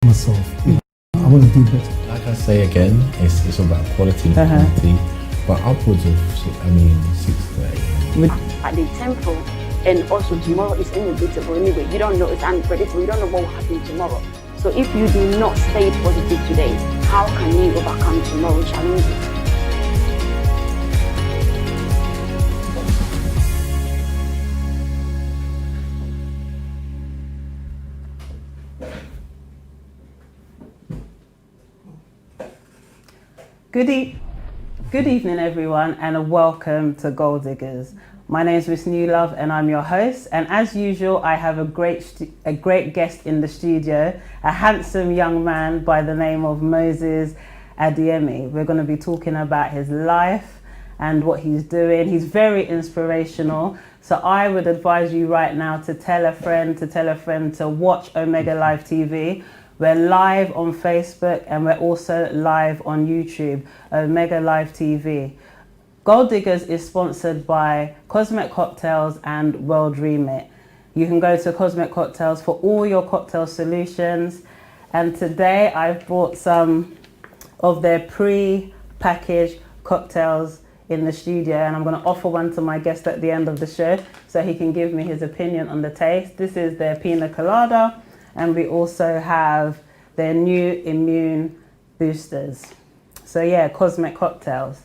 myself. I want to do better. Like I say again, it's about quality and quantity, but upwards of 6 to 8. At the tempo, and also tomorrow is inevitable anyway. You don't know, it's unpredictable. You don't know what will happen tomorrow. So if you do not stay positive today, how can you overcome tomorrow's challenges? Good evening, everyone, and welcome to Gold Diggers. My name is Miss Newlove, and I'm your host. And as usual, I have a great guest in the studio, a handsome young man by the name of Moses Adeyemi. We're going to be talking about his life and what he's doing. He's very inspirational. So I would advise you right now to tell a friend to watch Omega Live TV. We're live on Facebook and we're also live on YouTube, Omega Live TV. Gold Diggers is sponsored by Cosmic Cocktails and World Remit. You can go to Cosmic Cocktails for all your cocktail solutions. And today I've brought some of their pre-packaged cocktails in the studio, and I'm going to offer one to my guest at the end of the show so he can give me his opinion on the taste. This is their Pina Colada. And we also have their new immune boosters. So yeah, Cosmic Cocktails.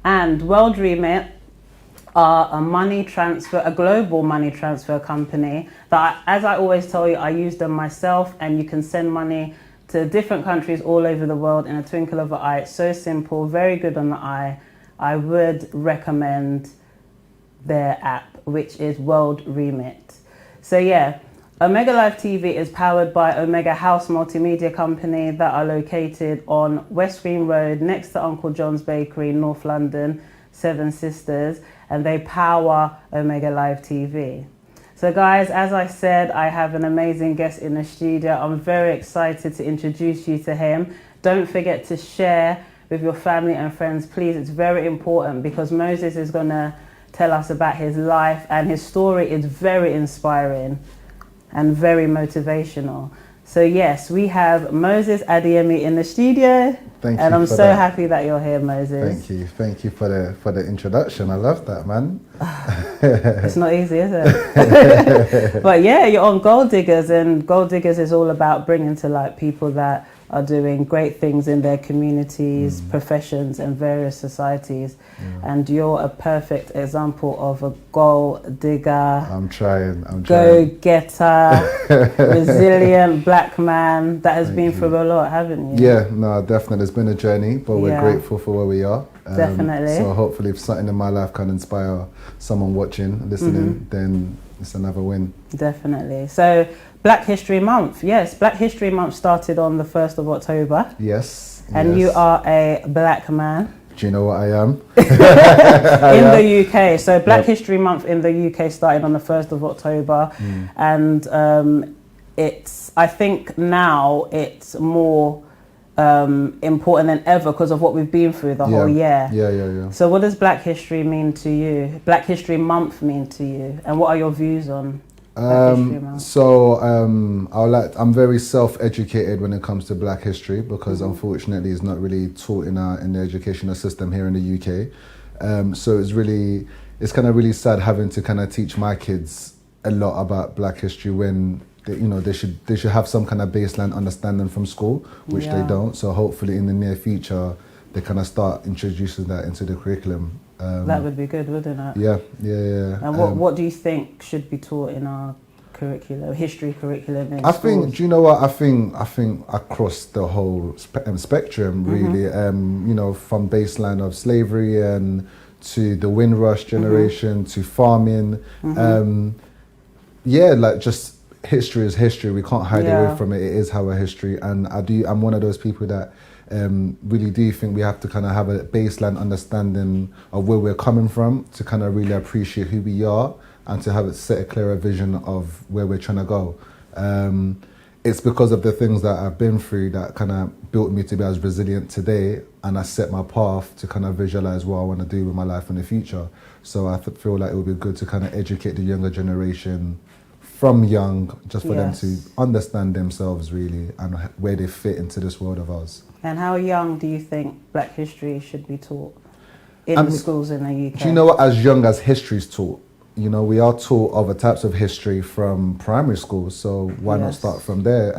And World Remit are a global money transfer company that, as I always tell you, I use them myself, and you can send money to different countries all over the world in a twinkle of an eye. It's so simple, very good on the eye. I would recommend their app, which is World Remit. So yeah, Omega Live TV is powered by Omega House Multimedia Company that are located on West Green Road next to Uncle John's Bakery, North London, Seven Sisters, and they power Omega Live TV. So guys, as I said, I have an amazing guest in the studio. I'm very excited to introduce you to him. Don't forget to share with your family and friends, please. It's very important because Moses is going to tell us about his life, and his story is very inspiring and very motivational. So yes, we have Moses Adeyemi in the studio. Thank you. And I'm so happy that you're here, Moses. Thank you for the introduction. I love that, man. It's not easy, is it? But yeah, you're on Gold Diggers, and Gold Diggers is all about bringing to light people that are doing great things in their communities, professions, and various societies. And you're a perfect example of a gold digger. I'm trying. Go-getter, resilient black man that has been through a lot, haven't you? Yeah, no, definitely. It's been a journey, but we're grateful for where we are. Definitely. So hopefully if something in my life can inspire someone watching, listening, then it's another win. Definitely. So Black History Month. Yes, Black History Month started on the 1st of October. Yes. And you are a black man. Do you know what I am? In the UK. So Black History Month in the UK started on the 1st of October. And I think now it's more important than ever because of what we've been through the whole year. Yeah. So what does Black History mean to you? Black History Month mean to you? And what are your views on Black History Month? So I'm very self-educated when it comes to Black history because unfortunately it's not really taught in the educational system here in the UK. So it's kind of really sad having to kind of teach my kids a lot about Black history when they should have some kind of baseline understanding from school, which they don't. So hopefully in the near future they kind of start introducing that into the curriculum. That would be good, wouldn't it? Yeah. And what do you think should be taught in our curriculum, history curriculum in schools? think, do you know what, I think across the whole spectrum really, from baseline of slavery and to the Windrush generation to farming, just history is history. We can't hide away from it. It is our history, and I'm one of those people that really do think we have to kind of have a baseline understanding of where we're coming from to kind of really appreciate who we are and to set a clearer vision of where we're trying to go. It's because of the things that I've been through that kind of built me to be as resilient today, and I set my path to kind of visualize what I want to do with my life in the future. So I feel like it would be good to kind of educate the younger generation from young, just for them Yes. to understand themselves really and where they fit into this world of ours. And how young do you think Black history should be taught in I the mean, schools in the UK? Do you know what? As young as history is taught, you know, we are taught other types of history from primary school. So why not Yes. start from there?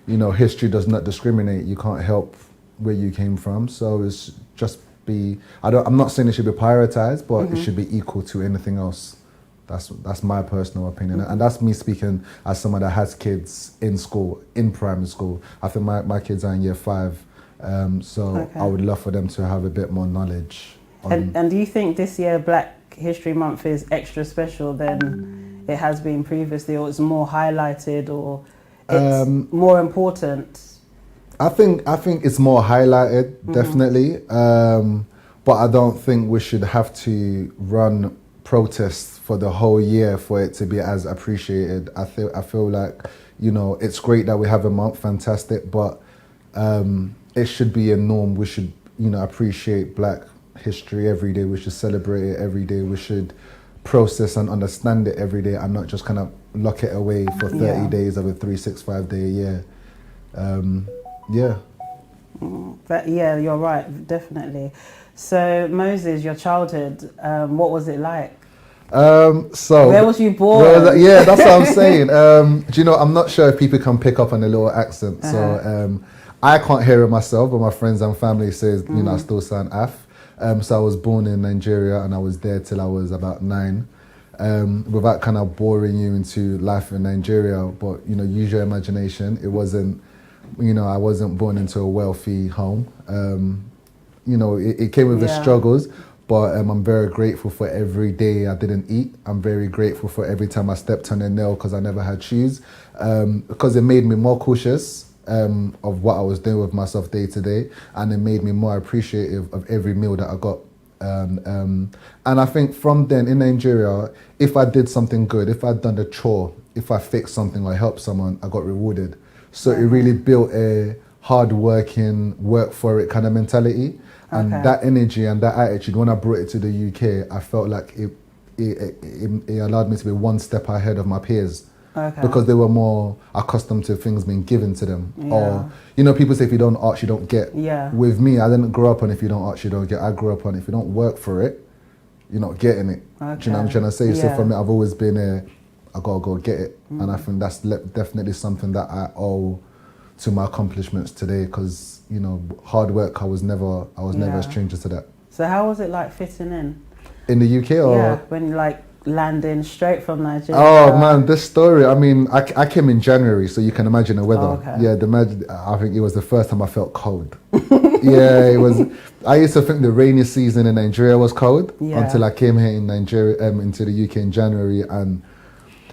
You know, history does not discriminate. You can't help where you came from. So it's just I'm not saying it should be prioritized, but it should be equal to anything else. That's my personal opinion, and that's me speaking as someone that has kids in school, in primary school. I think my kids are in year 5, so I would love for them to have a bit more knowledge. And do you think this year Black History Month is extra special than it has been previously, or it's more highlighted, or it's more important? I think it's more highlighted, definitely, but I don't think we should have to run protests for the whole year for it to be as appreciated. I feel like, you know, it's great that we have a month, fantastic, but it should be a norm. We should, you know, appreciate Black history every day. We should celebrate it every day. We should process and understand it every day, and not just kind of lock it away for 30 days of a 365-day a year. Yeah, you're right, definitely. So Moses, your childhood, what was it like? So where was you born? Yeah, that's what I'm saying. Do you know, I'm not sure if people can pick up on the little accent. So I can't hear it myself, but my friends and family says, you know, I still sound Af. So I was born in Nigeria, and I was there till I was about 9. Without kind of boring you into life in Nigeria, but, you know, use your imagination. It wasn't, you know, I wasn't born into a wealthy home. You know, it came with the struggles, but I'm very grateful for every day I didn't eat. I'm very grateful for every time I stepped on a nail because I never had shoes, because it made me more cautious of what I was doing with myself day to day, and it made me more appreciative of every meal that I got. And I think from then in Nigeria, if I did something good, if I'd done the chore, if I fixed something or helped someone, I got rewarded. So it really built a hard-working, work for it kind of mentality. And that energy and that attitude, when I brought it to the UK, I felt like it allowed me to be one step ahead of my peers. Because they were more accustomed to things being given to them. Or, you know, people say if you don't ask, you don't get. With me, I didn't grow up on if you don't ask, you don't get. I grew up on if you don't work for it, you're not getting it. Do you know what I'm trying to say? So for me, I've always been I gotta go get it. And I think that's definitely something that I owe to my accomplishments today, because, you know, hard work, I was never a stranger to that. So how was it like fitting in the UK? Or when like landing straight from Nigeria? Oh man, this story, I mean, I came in January, so you can imagine the weather. I think it was the first time I felt cold. It was. I used to think the rainy season in Nigeria was cold until I came here in Nigeria, into the UK in January, and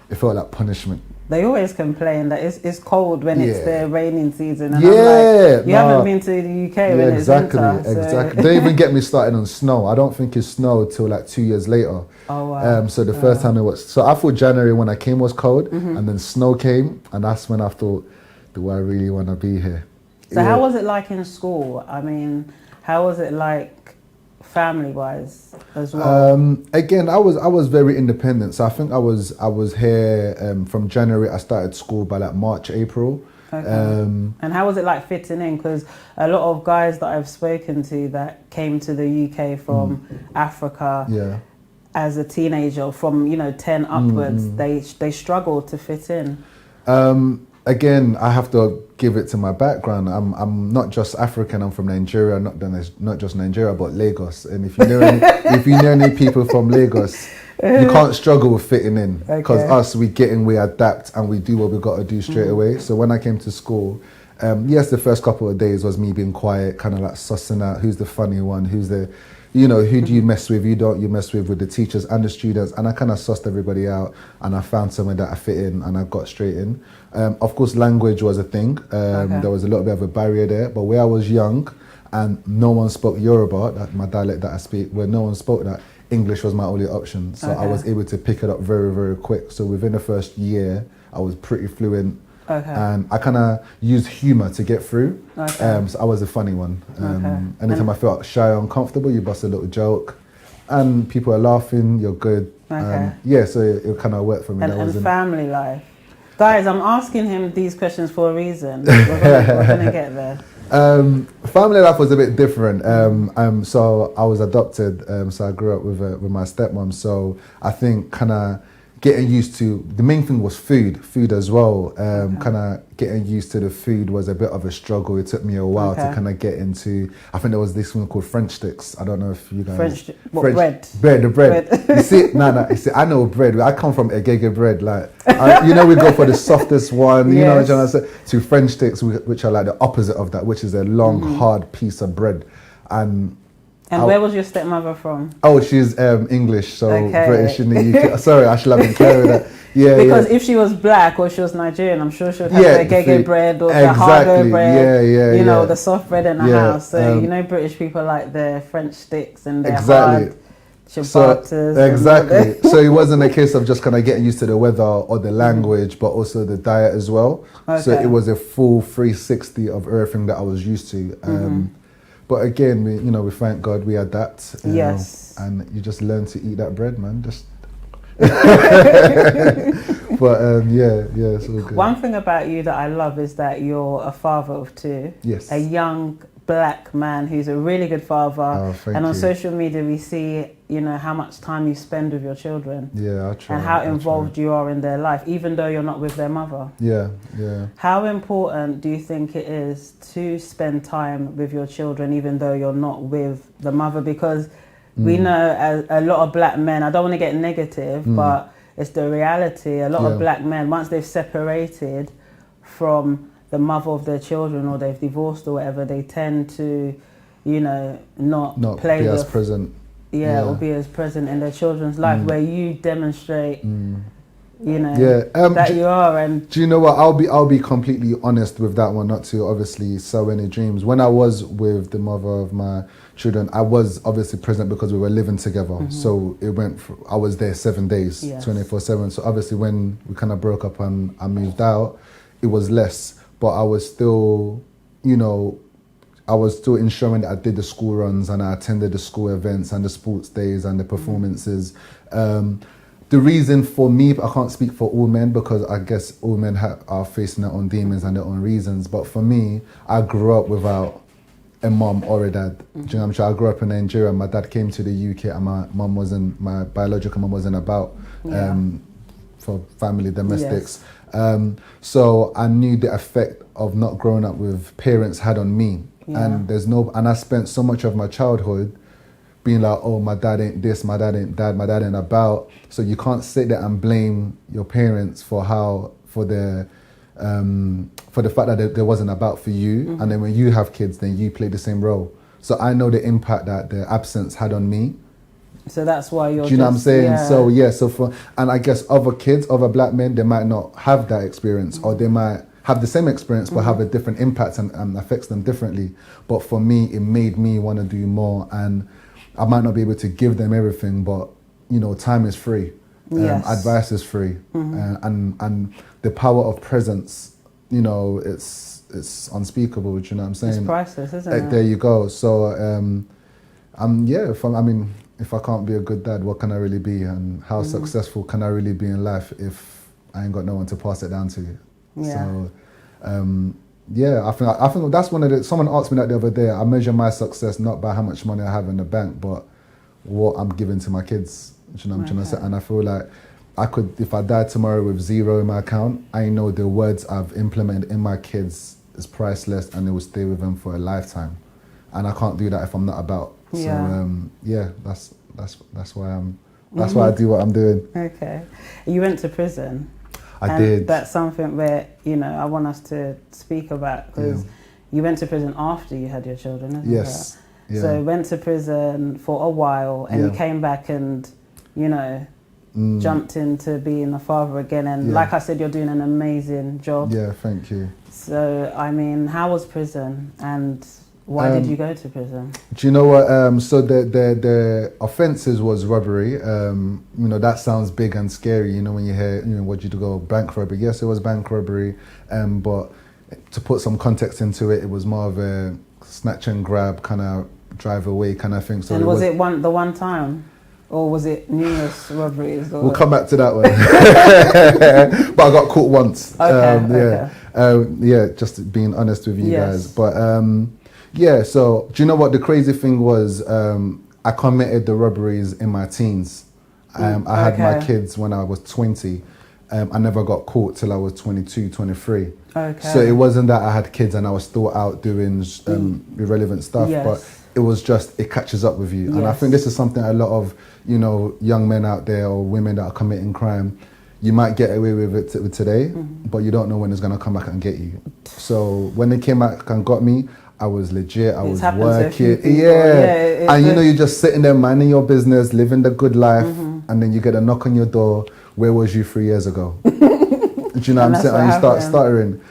it felt like punishment. They always complain that it's cold when it's the raining season. And I'm like, you haven't been to the UK when it's winter. Exactly. Don't even get me started on snow. I don't think it snowed till like 2 years later. Oh, wow. So the first time it was... So I thought January when I came was cold, and then snow came, and that's when I thought, do I really want to be here? So how was it like in school? I mean, how was it like family-wise as well? Again, I was very independent. So I think I was here from January. I started school by like March, April. And how was it like fitting in? Because a lot of guys that I've spoken to that came to the UK from Africa as a teenager, from 10 upwards, they struggle to fit in. Again, I have to give it to my background. I'm not just African. I'm from Nigeria. Not just Nigeria, but Lagos. And if you know any people from Lagos, you can't struggle with fitting in, because we get in, we adapt, and we do what we got to do straight away. So when I came to school, yes, the first couple of days was me being quiet, kind of like sussing out who's the funny one, who's the, who do you mess with, you mess with the teachers and the students. And I kind of sussed everybody out, and I found somewhere that I fit in, and I got straight in. Of course, language was a thing. There was a little bit of a barrier there, but where I was young and no one spoke Yoruba, that my dialect that I speak, where no one spoke that, English was my only option. So I was able to pick it up very, very quick. So within the first year, I was pretty fluent. And I kind of used humour to get through. So I was a funny one. Anytime I felt shy or uncomfortable, you bust a little joke, and people are laughing, you're good. Okay. Yeah, so it kind of worked for me. And family life. Guys, I'm asking him these questions for a reason. We're gonna get there. Family life was a bit different. So I was adopted. So I grew up with my stepmom. So I think kind of getting used to the main thing was food as well. Kind of getting used to the food was a bit of a struggle. It took me a while to kind of get into. I think there was this one called French sticks. I don't know if you guys bread. The bread. You see, no. You see, I know bread. I come from Agege bread. Like, we go for the softest one. You know what I'm trying to say? To French sticks, which are like the opposite of that, which is a long, hard piece of bread. And where was your stepmother from? Oh, she's English, so British in the UK. Sorry, I should have been clear with that. Yeah, because if she was black or she was Nigerian, I'm sure she would have the gege bread or the hardo bread. You know, the soft bread in the house. So British people like their French sticks and their hard ciabattas. Exactly. So it wasn't a case of just kind of getting used to the weather or the language, but also the diet as well. Okay. So it was a full 360 of everything that I was used to. But again, we thank God we adapt. Yes. And you just learn to eat that bread, man. Just. But it's all good. One thing about you that I love is that you're a father of two. Yes. A young black man who's a really good father. Oh, thank and on you. social media, we see, how much time you spend with your children. Yeah, I try. And how involved you are in their life, even though you're not with their mother. Yeah. How important do you think it is to spend time with your children, even though you're not with the mother? Because we know as a lot of black men, I don't want to get negative, but it's the reality. A lot of black men, once they've separated from the mother of their children or they've divorced or whatever, they tend to, not play be as present. Or be as present in their children's life, where you demonstrate, that you are. And do you know what? I'll be completely honest with that one. Not to obviously sow any dreams. When I was with the mother of my children, I was obviously present because we were living together. So it went. I was there 7 days, 24/7. So obviously, when we kind of broke up and I moved out, it was less. But I was still, I was still ensuring that I did the school runs and I attended the school events and the sports days and the performances. The reason for me, I can't speak for all men because I guess all men are facing their own demons and their own reasons. But for me, I grew up without a mom or a dad. Do you know what I'm saying? I grew up in Nigeria. My dad came to the UK and my biological mom wasn't about for family domestics. So I knew the effect of not growing up with parents had on me. And I spent so much of my childhood being like, oh, my dad ain't this, my dad ain't that, my dad ain't about. So you can't sit there and blame your parents for the fact that there wasn't about for you. And then when you have kids, then you play the same role. So I know the impact that the absence had on me. So that's why you're. Do you know what I'm saying? So and I guess other black men, they might not have that experience, or they might have the same experience but have a different impact and affects them differently. But for me, it made me want to do more, and I might not be able to give them everything, but time is free, advice is free, and the power of presence, it's unspeakable. Do you know what I'm saying? It's priceless, isn't it? There you go. So if I can't be a good dad, what can I really be? And how successful can I really be in life if I ain't got no one to pass it down to? So, I think that's one of the. Someone asked me that the other day. I measure my success not by how much money I have in the bank, but what I'm giving to my kids. Do you know what I'm trying to say? And I feel like if I died tomorrow with zero in my account, I know the words I've implemented in my kids is priceless, and it will stay with them for a lifetime. And I can't do that if I'm not about. So that's why that's why I do what I'm doing. Okay, you went to prison. I did. That's something where I want us to speak about, because you went to prison after you had your children, isn't it? Yeah. So went to prison for a while, and you came back and jumped into being a father again. And like I said, you're doing an amazing job. Yeah, thank you. So how was prison, and why did you go to prison? Do you know what? So the offences was robbery. That sounds big and scary. When you hear, what did you go bank robbery? Yes, it was bank robbery. But to put some context into it, it was more of a snatch and grab kind of drive away kind of thing. So and was it the one time? Or was it numerous robberies? Or? We'll come back to that one. But I got caught once. Yeah, just being honest with you guys. But yeah, so do you know what the crazy thing was? I committed the robberies in my teens. I had my kids when I was 20. I never got caught till I was 22, 23. Okay. So it wasn't that I had kids and I was still out doing irrelevant stuff, but it was just, it catches up with you. And I think this is something a lot of, you know, young men out there or women that are committing crime, you might get away with it today, but you don't know when it's going to come back and get you. So when they came back and got me, I was legit, I was working. And you know, you're just sitting there minding your business, living the good life, and then you get a knock on your door. Where was you 3 years ago? Do you know what I'm saying? And you start stuttering.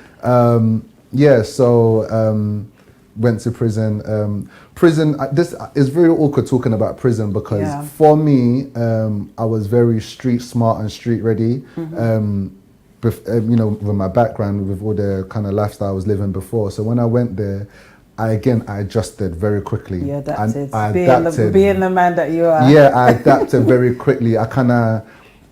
Went to prison. This is very awkward talking about prison because for me, I was very street smart and street ready. You know, with my background, with all the kind of lifestyle I was living before. So when I went there, I adjusted very quickly. You adapted. I adapted. Being the man that you are. Yeah, I adapted very quickly.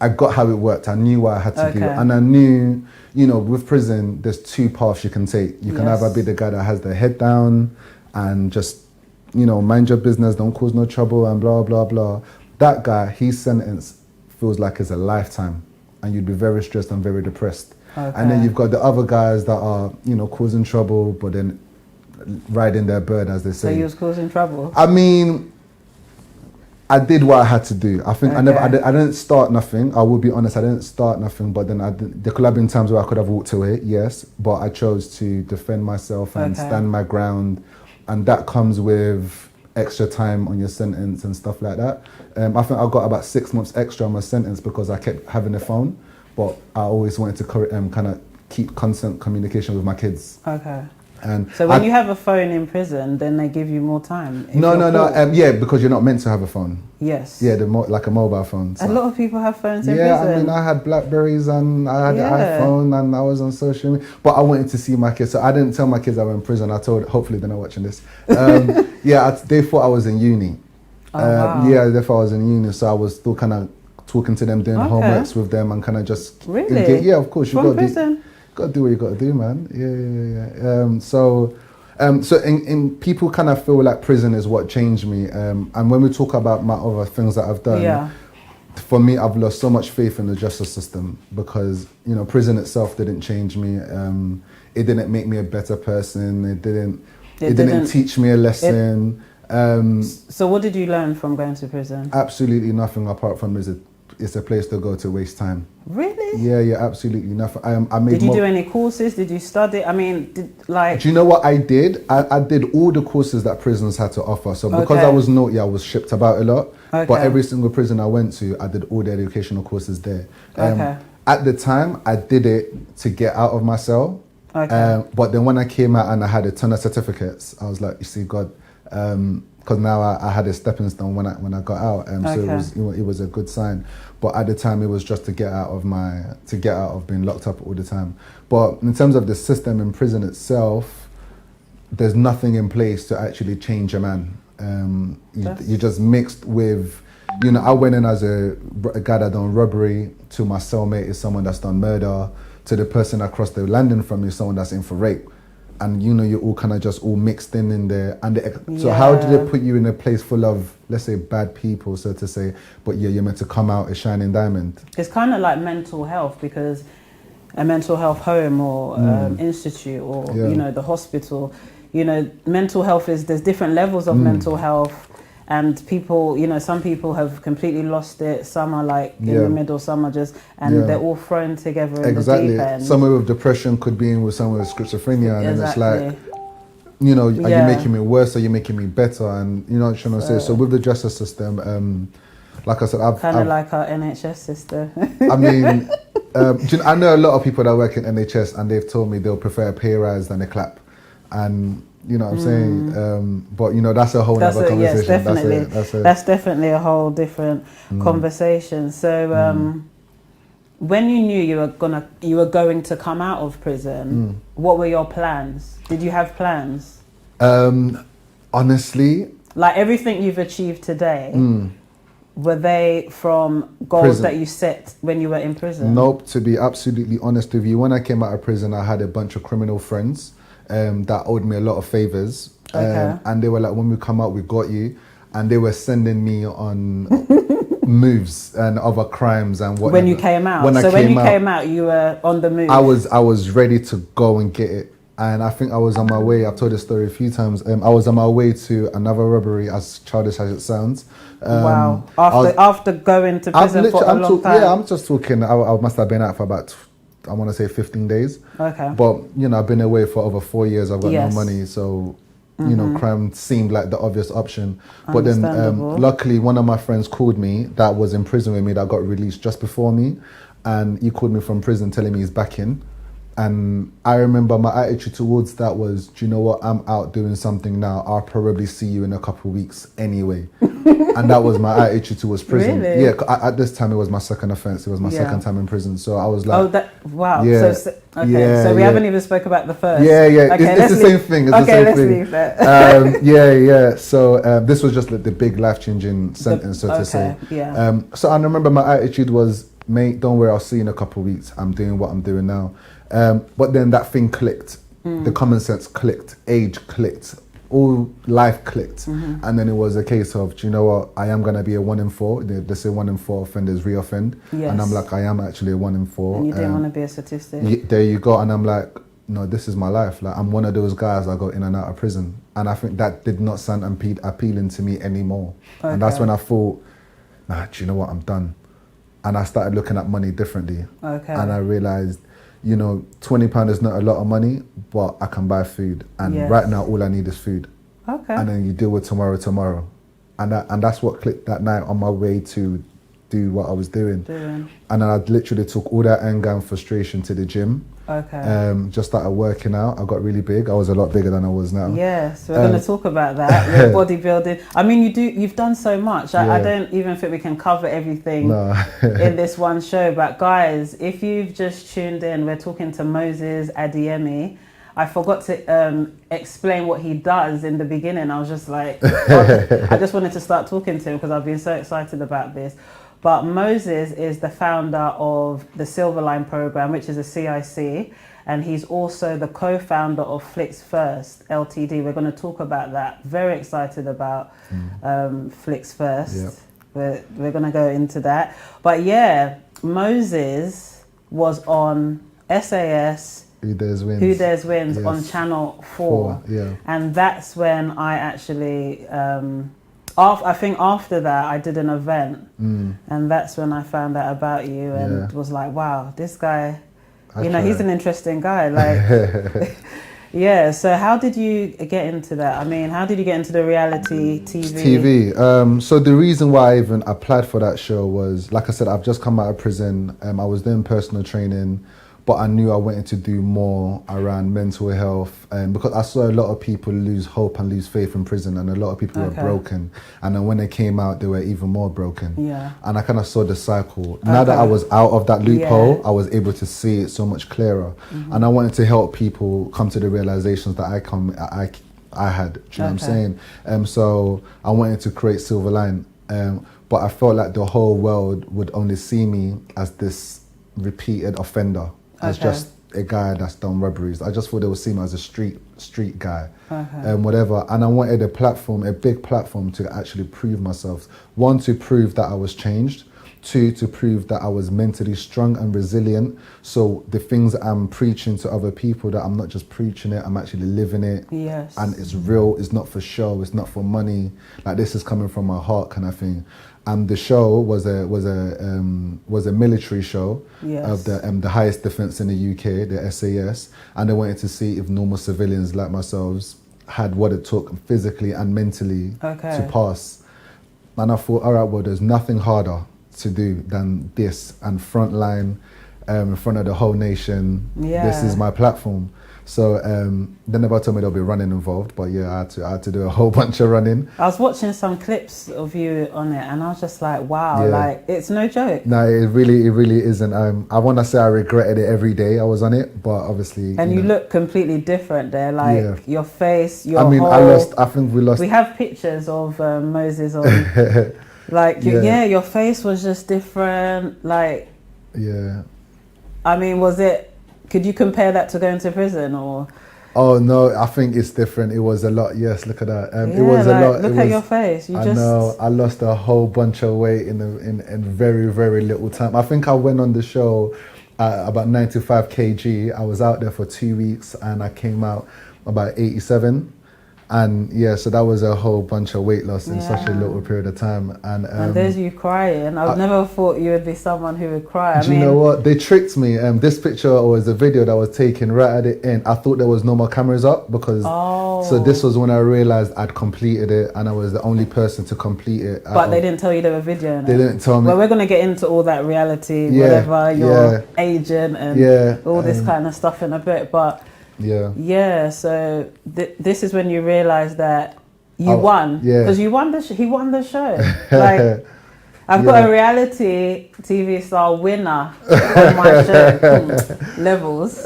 I got how it worked. I knew what I had to do. And I knew, you know, with prison, there's two paths you can take. You can either be the guy that has their head down and just, you know, mind your business, don't cause no trouble and blah, blah, blah. That guy, his sentence feels like it's a lifetime and you'd be very stressed and very depressed. And then you've got the other guys that are, you know, causing trouble, but then riding their bird, as they say. So you was causing trouble? I mean, I did what I had to do. I think I didn't start nothing. I will be honest, I didn't start nothing, but then there could have been times where I could have walked away, yes, but I chose to defend myself and stand my ground, and that comes with extra time on your sentence and stuff like that. I think I got about 6 months extra on my sentence because I kept having a phone, but I always wanted to kind of keep constant communication with my kids. And so when you have a phone in prison, then they give you more time? No. Yeah, because you're not meant to have a phone. Yes. Yeah, like a mobile phone. So. A lot of people have phones in prison. Yeah, I mean, I had Blackberries and I had the iPhone and I was on social media. But I wanted to see my kids. So I didn't tell my kids I was in prison. I told, hopefully they're not watching this. They thought I was in uni. Wow. Yeah, they thought I was in uni. So I was still kind of talking to them, doing homeworks with them and kind of just... Really? Yeah, of course. From prison? Got to do what you got to do, man. Yeah. So in people kind of feel like prison is what changed me. And when we talk about my other things that I've done, for me, I've lost so much faith in the justice system because, you know, prison itself didn't change me. It didn't make me a better person. It didn't teach me a lesson. So what did you learn from going to prison? Absolutely nothing apart from it's a place to go to waste time. Really? Yeah, absolutely nothing. Did you do any courses? Did you study? I mean, do you know what I did? I did all the courses that prisons had to offer. So because I was naughty, I was shipped about a lot. But every single prison I went to, I did all the educational courses there. At the time, I did it to get out of my cell. But then when I came out and I had a ton of certificates, I was like, you see, God, because now I had a stepping stone when I got out, so it was a good sign. But at the time, it was just to get out of being locked up all the time. But in terms of the system in prison itself, there's nothing in place to actually change a man. You just mixed with, you know, I went in as a guy that done robbery, to my cellmate is someone that's done murder, to the person across the landing from me, someone that's in for rape. And you know, you're all kind of just all mixed in there. And so how did they put you in a place full of, let's say, bad people, so to say, but you're meant to come out a shining diamond? It's kind of like mental health, because a mental health home or institute or, you know, the hospital, you know, mental health there's different levels of mental health. And people, you know, some people have completely lost it. Some are like in the middle, some are just, and they're all thrown together in the deep end. Someone with depression could be in with someone with schizophrenia, and it's like, you know, are you making me worse? Are you making me better? And you know what I'm trying to say. So with the justice system, like I said, I've like our NHS system. I mean, I know a lot of people that work in NHS, and they've told me they'll prefer a pay rise than a clap, and. You know what I'm saying? But you know, that's a whole other conversation. Yes, definitely. That's definitely a whole different conversation. So when you knew you were going to come out of prison, what were your plans? Did you have plans? Honestly, like everything you've achieved today, were they from goals Prison. that you set when you were in prison? Nope, to be absolutely honest with you, when I came out of prison, I had a bunch of criminal friends that owed me a lot of favors. Okay. And they were like, when we come out, we got you. And they were sending me on moves and other crimes and whatever. When you came out? When you came out, you were on the move? I was ready to go and get it. And I think I was on my way, I've told this story a few times, I was on my way to another robbery, as childish as it sounds. Wow. After going to prison for a long time? Yeah, I'm just talking, I must have been out for about, I want to say 15 days. Okay. But, you know, I've been away for over 4 years, I've got no money, so, you know, crime seemed like the obvious option. But then, luckily, one of my friends called me that was in prison with me, that got released just before me. And he called me from prison telling me he's back in. And I remember my attitude towards that was, do you know what, I'm out doing something now. I'll probably see you in a couple of weeks anyway. And that was my attitude towards prison. Really? Yeah, at this time it was my second offense. It was my second time in prison. So I was like... wow. Yeah, So we haven't even spoke about the first. Yeah. Okay, it's the same thing. It's the same let's thing. leave that. Yeah. So this was just like the big life-changing sentence, so to say. Yeah. So I remember my attitude was, mate, don't worry, I'll see you in a couple of weeks. I'm doing what I'm doing now. But then that thing clicked. The common sense clicked. Age clicked. All life clicked. And then it was a case of, do you know what? I am going to be a 1 in 4. They say 1 in 4 offenders re-offend. Yes. And I'm like, I am actually a 1 in 4. And you didn't want to be a statistic. There you go. And I'm like, no, this is my life. Like, I'm one of those guys that go in and out of prison. And I think that did not sound appealing to me anymore. Okay. And that's when I thought, nah, do you know what? I'm done. And I started looking at money differently. Okay. And I realized, you know, £20 is not a lot of money, but I can buy food. And right now, all I need is food. Okay. And then you deal with tomorrow. And that's what clicked that night on my way to do what I was doing. And then I literally took all that anger and frustration to the gym. Okay. Just started working out. I got really big. I was a lot bigger than I was now. Yes, we're going to talk about that. With bodybuilding. I mean, you've done so much. I don't even think we can cover everything in this one show. But guys, if you've just tuned in, we're talking to Moses Adeyemi. I forgot to explain what he does in the beginning. I was just like, I just wanted to start talking to him because I've been so excited about this. But Moses is the founder of the Silver Line program, which is a CIC, and he's also the co-founder of Flicks First Ltd. We're going to talk about that. Very excited about Flicks First. Yep. We're going to go into that. But yeah, Moses was on SAS. Who Dares Wins. Who Dares Wins on Channel 4. Yeah. And that's when I actually... I think after that I did an event and that's when I found out about you and was like, wow, this guy, he's an interesting guy. Like, yeah. So how did you get into that? I mean, how did you get into the reality TV? So the reason why I even applied for that show was, like I said, I've just come out of prison. I was doing personal training, but I knew I wanted to do more around mental health, because I saw a lot of people lose hope and lose faith in prison, and a lot of people were broken. And then when they came out, they were even more broken. Yeah. And I kind of saw the cycle. Now that I was out of that loophole, I was able to see it so much clearer. And I wanted to help people come to the realizations that I had. Do you know what I'm saying? So I wanted to create Silver Line, but I felt like the whole world would only see me as this repeated offender. As just a guy that's done robberies. I just thought they would see me as a street guy, whatever. And I wanted a big platform to actually prove myself. 1, to prove that I was changed. 2, to prove that I was mentally strong and resilient. So the things that I'm preaching to other people, that I'm not just preaching it, I'm actually living it. Yes. And it's real. It's not for show. It's not for money. Like, this is coming from my heart, kind of thing. And the show was a military show of the highest defence in the UK, the SAS, and they wanted to see if normal civilians like myself had what it took physically and mentally to pass. And I thought, all right, well, there's nothing harder to do than this, and frontline, in front of the whole nation. This is my platform. So they never told me there'll be running involved, but yeah, I had to do a whole bunch of running. I was watching some clips of you on it, and I was just like, wow, like, it's no joke. No, it really isn't. I want to say I regretted it every day I was on it, but obviously. And you look completely different there, like your face, your I mean, whole... I think we lost. We have pictures of Moses on Like, your face was just different. Like, I mean, could you compare that to going to prison or? Oh no, I think it's different. It was a lot. Yes, look at that. It was a lot. Look at your face. I know. I lost a whole bunch of weight in very, very little time. I think I went on the show at about 95 kg. I was out there for 2 weeks and I came out about 87. And so that was a whole bunch of weight loss in such a little period of time. And there's you crying. I never thought you would be someone who would cry. You know what? They tricked me. This picture was a video that was taken right at the end. I thought there was no more cameras up because so this was when I realized I'd completed it and I was the only person to complete it. But they didn't tell you there were video in it. They didn't tell me. Well, we're going to get into all that reality, whatever, your agent and all this kind of stuff in a bit. But so this is when you realize that you won because he won the show. Like, I've got a reality TV star winner on my show. Levels.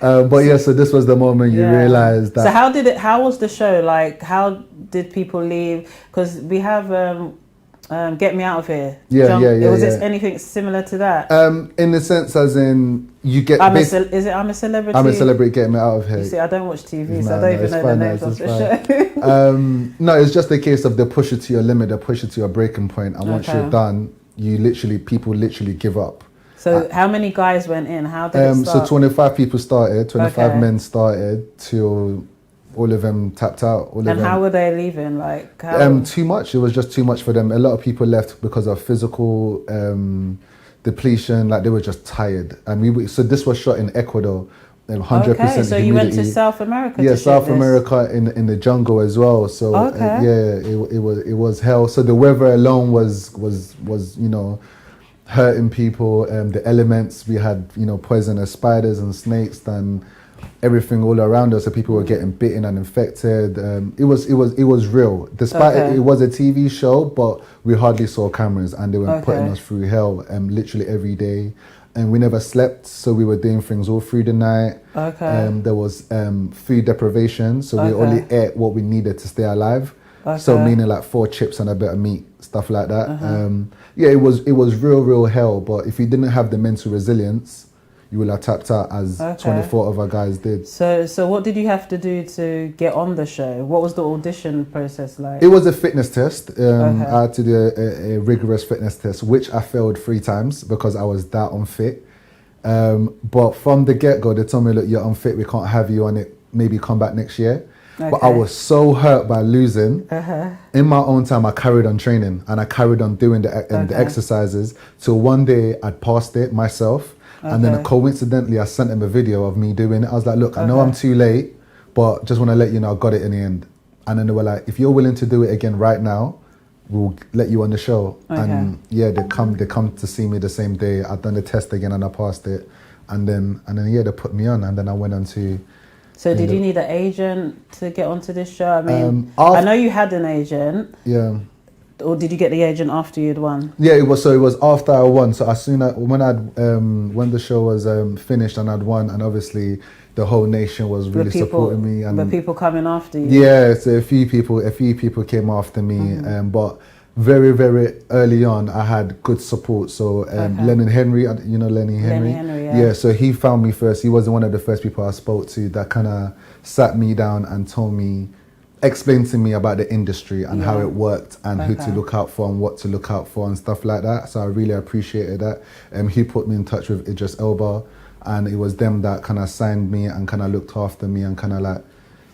So this was the moment you realized that. So how was the show? Like, how did people leave? Because we have Get Me Out of Here. Was it anything similar to that? In the sense as in you get. I'm a Celebrity? I'm a Celebrity, Get Me Out of Here. You see, I don't watch TV, so I don't even know the names of the show. No, it's just a case of they push it to your limit, they push it to your breaking point, and once you're done, people literally give up. So how many guys went in? How did it start? So 25 people started, 25 men started till all of them tapped out. How were they leaving? Like, too much. It was just too much for them. A lot of people left because of physical depletion. Like, they were just tired. And so this was shot in Ecuador. 100% Okay, so you went to South America. Yeah, South America in the jungle as well. So it was hell. So the weather alone was hurting people. The elements, we had poisonous spiders and snakes and everything all around us, so people were getting bitten and infected. It was real. Despite it was a TV show, but we hardly saw cameras, and they were putting us through hell literally every day. And we never slept, so we were doing things all through the night. There was food deprivation, so we only ate what we needed to stay alive. So meaning like 4 chips and a bit of meat, stuff like that. It was real hell. But if you didn't have the mental resilience, you will have tapped out as 24 other guys did. So what did you have to do to get on the show? What was the audition process like? It was a fitness test. I had to do a rigorous fitness test, which I failed 3 times because I was that unfit. But from the get-go, they told me, look, you're unfit, we can't have you on it, maybe come back next year. But I was so hurt by losing. In my own time, I carried on training and I carried on doing the exercises till one day I'd passed it myself. And then coincidentally, I sent him a video of me doing it. I was like, look, I know I'm too late, but just want to let you know I got it in the end. And then they were like, if you're willing to do it again right now, we'll let you on the show. And they come to see me the same day. I've done the test again and I passed it. And then they put me on, and then I went on to. So did you need an agent to get onto this show? I mean, I know you had an agent. Yeah. Or did you get the agent after you'd won? Yeah, it was after I won. So as soon as when the show was finished and I'd won, and obviously the whole nation was really supporting me. And were people coming after you? Yeah, so a few people came after me, but very, very early on I had good support. So Lennon Henry, you know Lenny Henry? Yeah, so he found me first. He was one of the first people I spoke to that kind of sat me down and explained to me about the industry and how it worked and who to look out for and what to look out for and stuff like that. So I really appreciated that. He put me in touch with Idris Elba, and it was them that kind of signed me and kind of looked after me and kind of like,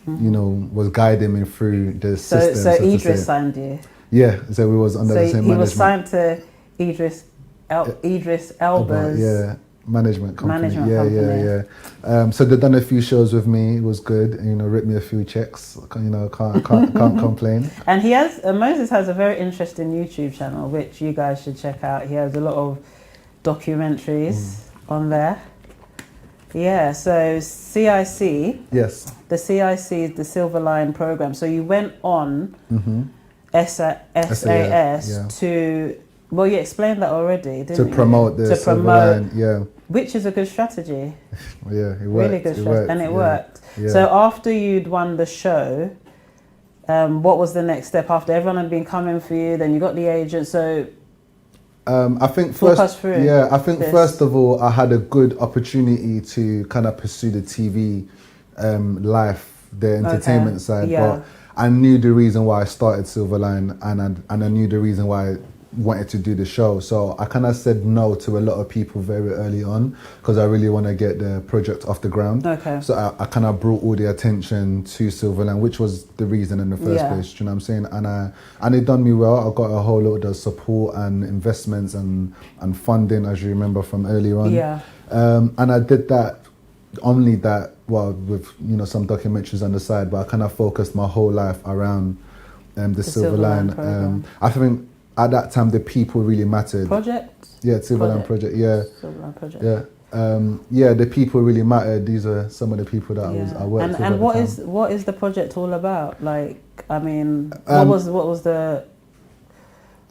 was guiding me through the system. So Idris signed you? Yeah, so we was under the same management. So he was signed to Idris Elba's management company. Yeah. So they've done a few shows with me. It was good. Ripped me a few checks. Can't complain. And Moses has a very interesting YouTube channel, which you guys should check out. He has a lot of documentaries on there. Yeah. So CIC. Yes. The CIC is the Silver Line program. So you went on SAS to. Well, you explained that already, didn't you? To promote the Silver Line, yeah. Which is a good strategy. Yeah, it worked. Really good strategy, and it worked. Yeah. So after you'd won the show, what was the next step after everyone had been coming for you? Then you got the agent. So I think talk us through this. first of all, I had a good opportunity to kind of pursue the TV life, the entertainment side. Yeah. But I knew the reason why I started Silverline, and I knew the reason why I wanted to do the show. So I kind of said no to a lot of people very early on because I really want to get the project off the ground. Okay. So I kind of brought all the attention to Silverline, which was the reason in the first place. Do you know what I'm saying? And it done me well. I got a whole lot of support and investments and funding, as you remember from earlier on. Yeah. And I did that. Only that, well, with some documentaries on the side, but I kind of focused my whole life around the Silverline. I think at that time the people really mattered. Project? Yeah, Silverline Project. Yeah. Silverline Project. Yeah. The people really mattered. These are some of the people that I worked with. And what is the project all about? Like, I mean, what was the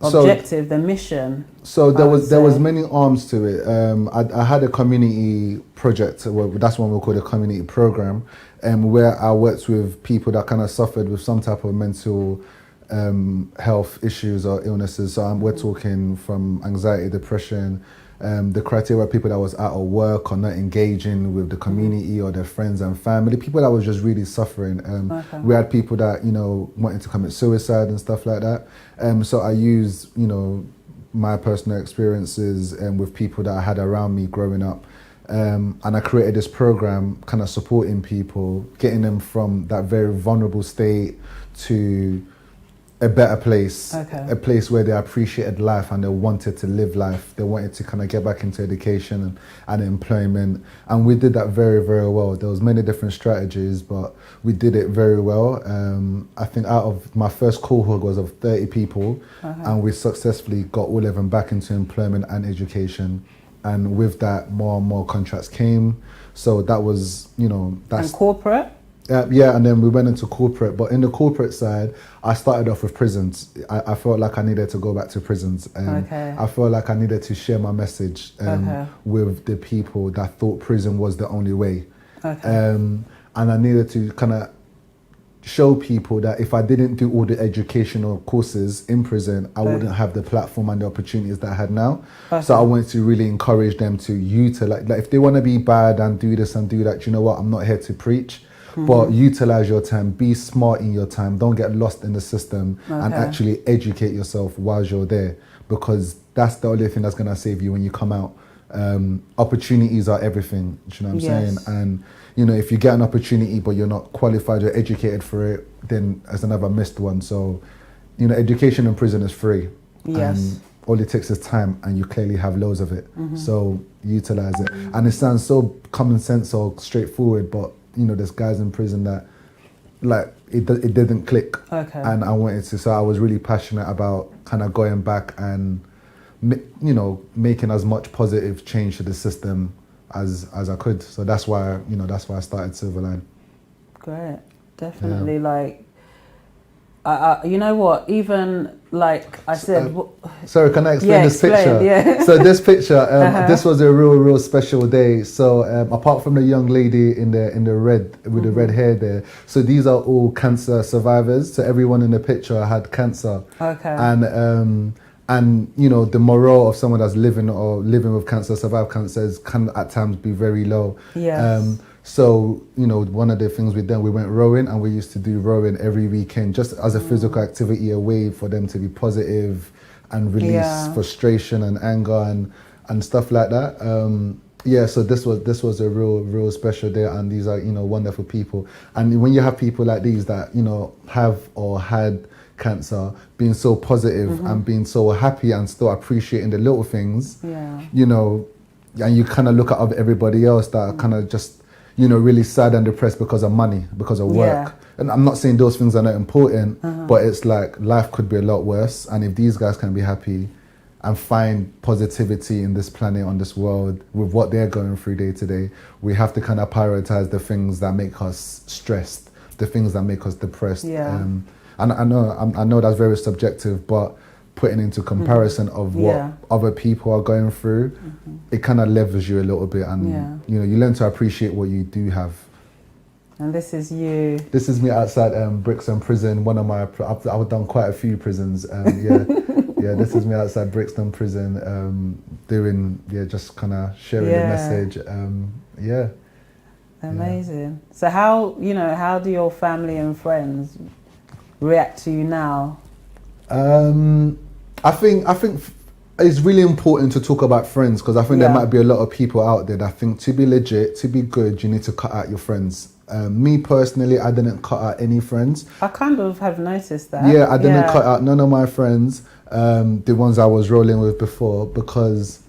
objective, the mission? So there was many arms to it. I had a community project. Well, that's what we call a community program, where I worked with people that kind of suffered with some type of mental health issues or illnesses. So we're talking from anxiety, depression. The criteria, people that was out of work or not engaging with the community or their friends and family, people that was just really suffering. We had people that wanted to commit suicide and stuff like that. So I used my personal experiences with people that I had around me growing up, and I created this program, kind of supporting people, getting them from that very vulnerable state to a better place, a place where they appreciated life and they wanted to live life. They wanted to kind of get back into education and employment. And we did that very, very well. There was many different strategies, but we did it very well. I think out of my first cohort was of 30 people, and we successfully got all of them back into employment and education. And with that, more and more contracts came. So that was, that's... And corporate? And then we went into corporate. But in the corporate side, I started off with prisons. I felt like I needed to go back to prisons. I felt like I needed to share my message with the people that thought prison was the only way. And I needed to kind of show people that if I didn't do all the educational courses in prison, I wouldn't have the platform and the opportunities that I had now. So I wanted to really encourage them to utilize, like if they want to be bad and do this and do that, you know what, I'm not here to preach. But utilize your time, be smart in your time, don't get lost in the system, and actually educate yourself while you're there, because that's the only thing that's going to save you when you come out. Opportunities are everything, do you know what I'm saying? And if you get an opportunity but you're not qualified or educated for it, then it's another missed one. So education in prison is free, and all it takes is time, and you clearly have loads of it. So utilize it. And it sounds so common sense or straightforward, but there's guys in prison that, like, it didn't click. And I wanted to, so I was really passionate about kind of going back and, making as much positive change to the system as I could. So that's why I started Silverline. Great, definitely. Like, you know what? Even like I said. Sorry, can I explain this picture? Yeah. So this picture, this was a real special day. So apart from the young lady in the red with the red hair there, so these are all cancer survivors. So everyone in the picture had cancer. And the morale of someone that's living with cancer, survive cancer, can at times be very low. So, one of the things we done, we went rowing, and we used to do rowing every weekend just as a physical activity, a way for them to be positive and release frustration and anger and stuff like that. So this was a real special day, and these are, wonderful people. And when you have people like these that, have or had cancer, being so positive and being so happy and still appreciating the little things, and you kind of look at everybody else that are kind of just, really sad and depressed because of money, because of work. And I'm not saying those things are not important, but it's like life could be a lot worse. And if these guys can be happy and find positivity in this planet, on this world, with what they're going through day to day, we have to kind of prioritize the things that make us stressed, the things that make us depressed. And I know that's very subjective, but putting into comparison of what other people are going through, it kind of levels you a little bit, and you learn to appreciate what you do have. And this is you. This is me outside Brixton Prison. One of my, I've done quite a few prisons. Yeah, this is me outside Brixton Prison, doing, just kind of sharing the message. Amazing. So how do your family and friends react to you now? I think it's really important to talk about friends, because I think there might be a lot of people out there that think to be legit, to be good, you need to cut out your friends. Me personally, I didn't cut out any friends. I kind of have noticed that. Yeah, I didn't cut out none of my friends, the ones I was rolling with before, because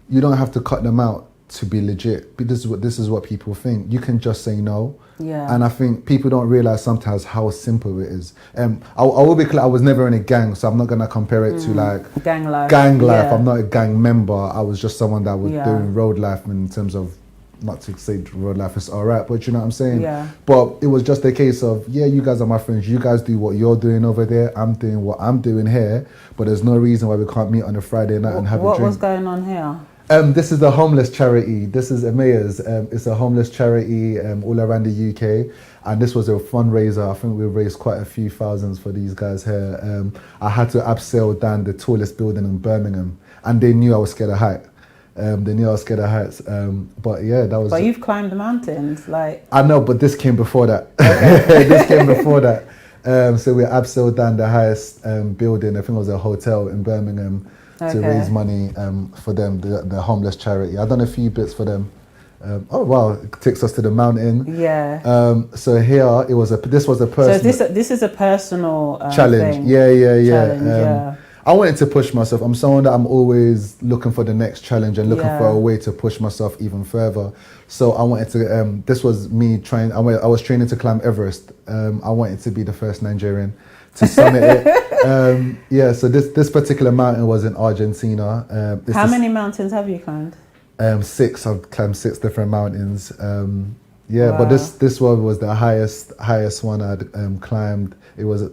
you don't have to cut them out to be legit. This is what people think. You can just say no. Yeah. And I think people don't realize sometimes how simple it is. I will be clear, I was never in a gang, so I'm not gonna compare it to like gang life. Yeah. I'm not a gang member. I was just someone that was doing road life in terms of, not to say road life is alright, but you know what I'm saying? Yeah. But it was just a case of, you guys are my friends, you guys do what you're doing over there, I'm doing what I'm doing here, but there's no reason why we can't meet on a Friday night and have a drink. What was going on here? This is the homeless charity. This is Emma's. It's a homeless charity all around the UK, and this was a fundraiser. I think we raised quite a few thousands for these guys here. I had to abseil down the tallest building in Birmingham, and they knew I was scared of height. They knew I was scared of heights. But that was. But you've climbed the mountains, like. I know, but this came before that. Okay. This came before that. So we abseiled down the highest building. I think it was a hotel in Birmingham. To raise money for them, the homeless charity. I've done a few bits for them. It takes us to the mountain. Yeah. So here this was a personal. So this is a personal challenge. Thing. Yeah. Challenge, I wanted to push myself. I'm someone that I'm always looking for the next challenge and looking for a way to push myself even further. So I wanted to. This was me trying. I was training to climb Everest. I wanted to be the first Nigerian to summit it. So this particular mountain was in Argentina. How many mountains have you climbed? 6. I've climbed 6 different mountains. Wow. But this one was the highest one I'd climbed. It was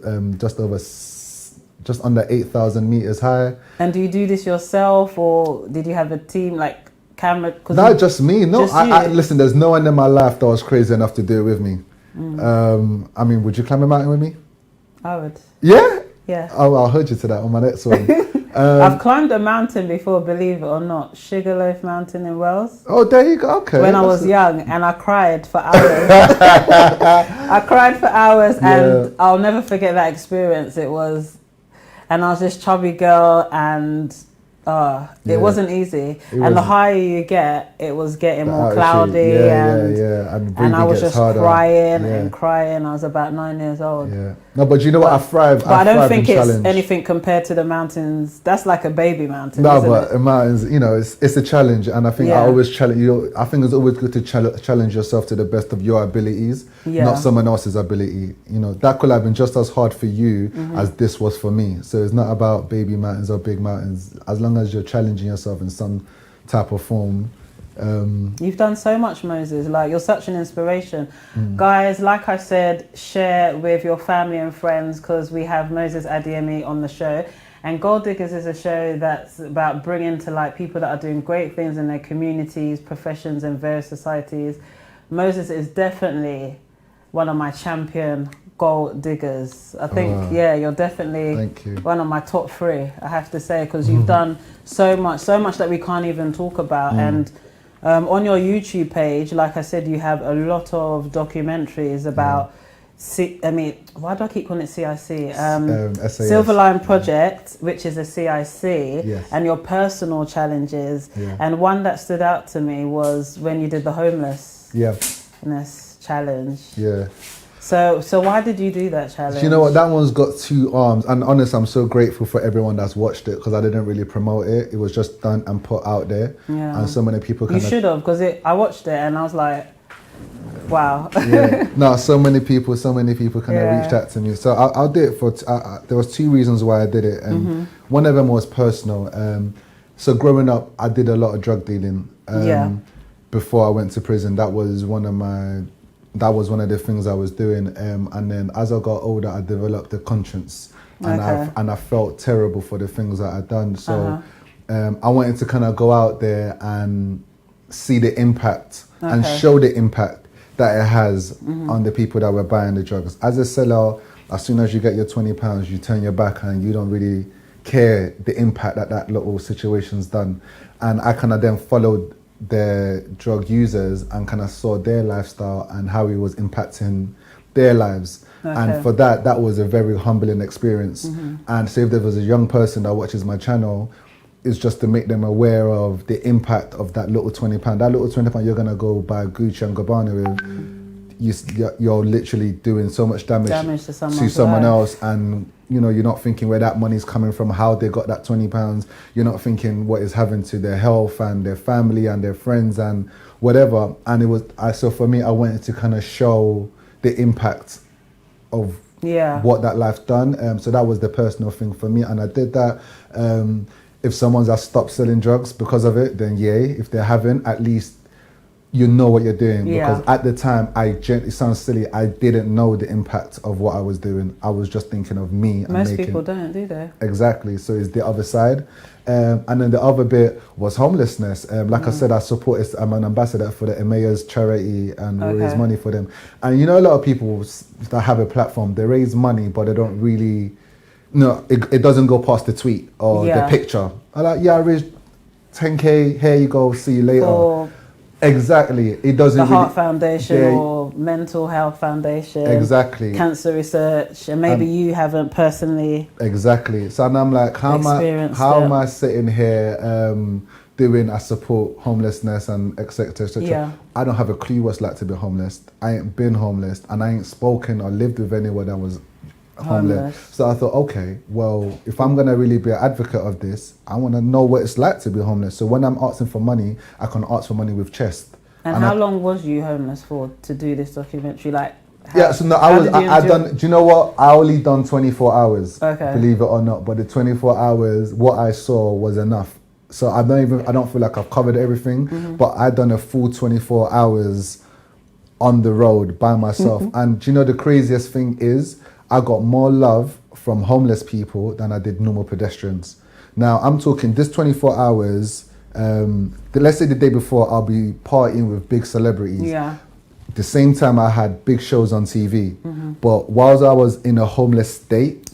just under 8,000 meters high. And do you do this yourself, or did you have a team, like camera? No, just me. No, just I listen. There's no one in my life that was crazy enough to do it with me. I mean, would you climb a mountain with me? I would. Yeah? Yeah. I'll hold you to that on my next one. I've climbed a mountain before, believe it or not. Sugarloaf Mountain in Wales. Oh, there you go. Okay. When I was young, and I cried for hours. I cried for hours, and I'll never forget that experience. And I was this chubby girl, and it wasn't easy. The higher you get, it was getting more cloudy, and I was just crying and crying. I was about 9 years old. Yeah. No, but you know what? I thrive. But I don't think it's anything compared to the mountains. That's like a baby mountain. No, but mountains, it's a challenge, and I think I always challenge you. I think it's always good to challenge yourself to the best of your abilities, not someone else's ability. That could have been just as hard for you as this was for me. So it's not about baby mountains or big mountains. As long as you're challenging yourself in some type of form. You've done so much, Moses. Like, you're such an inspiration. Guys, like I said, share with your family and friends, because we have Moses Adeyemi on the show. And Gold Diggers is a show that's about bringing to light people that are doing great things in their communities, professions, and various societies. Moses is definitely one of my champion gold diggers. I think, you're definitely one of my top 3, I have to say, because you've done so much that we can't even talk about. And on your YouTube page, like I said, you have a lot of documentaries about, why do I keep calling it CIC? Silver Line Project, which is a CIC, and your personal challenges. And one that stood out to me was when you did the homelessness challenge. So why did you do that challenge? You know what? That one's got 2 arms. And honestly, I'm so grateful for everyone that's watched it, because I didn't really promote it. It was just done and put out there. Yeah. And so many people You should have, because I watched it and I was like, wow. No, so many people kind of reached out to me. So I'll do it for... there was 2 reasons why I did it. And one of them was personal. So growing up, I did a lot of drug dealing. Before I went to prison. That was one of the things I was doing, and then as I got older, I developed a conscience, and I felt terrible for the things that I'd done. So I wanted to kind of go out there and see the impact and show the impact that it has on the people that were buying the drugs. As a seller, as soon as you get your £20, you turn your back and you don't really care the impact that little situation's done. And I kind of then followed the drug users and kind of saw their lifestyle and how it was impacting their lives. Okay. And for that was a very humbling experience. And so if there was a young person that watches my channel, it's just to make them aware of the impact of that little £20. That little £20 you're gonna go buy Gucci and Gabbana with, you're literally doing so much damage to someone else, and you know, you're not thinking where that money's coming from, how they got that £20. You're not thinking what is happening to their health and their family and their friends and whatever. And it was, so for me, I wanted to kind of show the impact of what that life's done. So that was the personal thing for me, and I did that. If someone's has stopped selling drugs because of it, then yay. If they haven't, at least you know what you're doing. Because at the time, it sounds silly, I didn't know the impact of what I was doing. I was just thinking of me. Most people don't, do they? Exactly. So it's the other side. And then the other bit was homelessness. Like I said, I'm an ambassador for the Emmaus charity and we raise money for them. And you know, a lot of people that have a platform, they raise money, but they don't really, no, it doesn't go past the tweet or the picture. I'm like, I raised 10K, here you go, see you later. Or exactly. It doesn't the really, Heart Foundation or Mental Health Foundation. Exactly. Cancer research, and maybe you haven't personally. Exactly. So and I'm like, how am I sitting here doing, I support homelessness and etc. I don't have a clue what's like to be homeless. I ain't been homeless, and I ain't spoken or lived with anyone that was homeless. So I thought, okay, well, if I'm gonna really be an advocate of this, I want to know what it's like to be homeless. So when I'm asking for money, I can ask for money with chest. And how long was you homeless for to do this documentary? Like, so no, I done. Do you know what? I only done 24 hours. Okay. Believe it or not, but the 24 hours, what I saw was enough. So I don't feel like I've covered everything, but I done a full 24 hours on the road by myself. And do you know the craziest thing is, I got more love from homeless people than I did normal pedestrians. Now, I'm talking this 24 hours, let's say the day before, I'll be partying with big celebrities. Yeah. The same time I had big shows on TV. But whilst I was in a homeless state,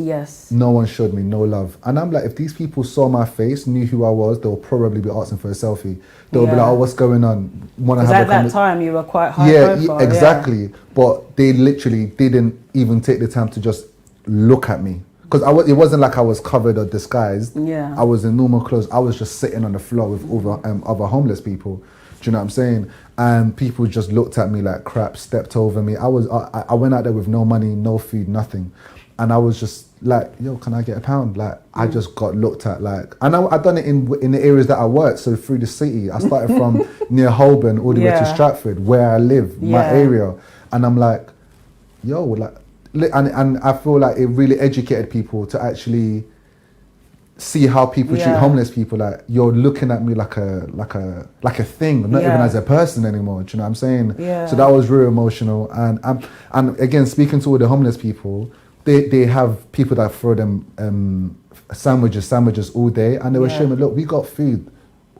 no one showed me no love. And I'm like, if these people saw my face, knew who I was, they'll probably be asking for a selfie. They'll be like, oh, what's going on? Because at that time you were quite high profile. Exactly. Yeah. But they literally didn't even take the time to just look at me. Because it wasn't like I was covered or disguised. Yeah. I was in normal clothes. I was just sitting on the floor with other homeless people. Do you know what I'm saying? And people just looked at me like crap, stepped over me. I went out there with no money, no food, nothing. And I was just like, yo, can I get a pound? Like, I just got looked at like, and I've done it in the areas that I worked. So through the city, I started from near Holborn all the way to Stratford, where I live, my area. And I'm like, yo, like, and I feel like it really educated people to actually see how people treat homeless people. Like, you're looking at me like a thing, not even as a person anymore. Do you know what I'm saying? Yeah. So that was really emotional. And again, speaking to all the homeless people, they have people that throw them sandwiches all day, and they were showing me, look, we got food.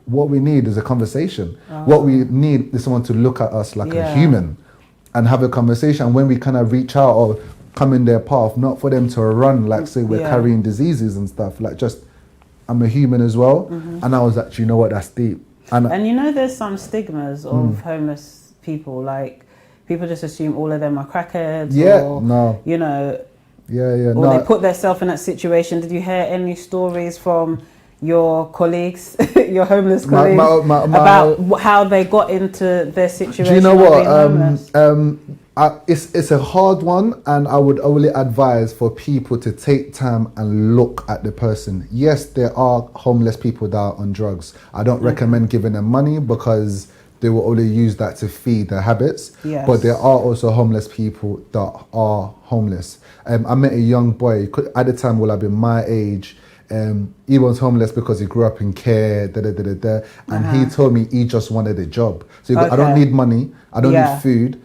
What we need is a conversation. What we need is someone to look at us like a human and have a conversation. And when we kind of reach out or come in their path, not for them to run like, say, we're carrying diseases and stuff, like, just, I'm a human as well. And I was like, you know what, that's deep. And you know, there's some stigmas of homeless people, like people just assume all of them are crackheads, or you know, or they put themselves in that situation. Did you hear any stories from your colleagues, your homeless colleagues, about how they got into their situation? Do you know what? It's a hard one, and I would only advise for people to take time and look at the person. Yes, there are homeless people that are on drugs. I don't recommend giving them money because they will only use that to feed their habits. Yes. But there are also homeless people that are homeless. I met a young boy, at the time will have been my age. He was homeless because he grew up in care, and he told me he just wanted a job. So he goes, I don't need money, I don't need food,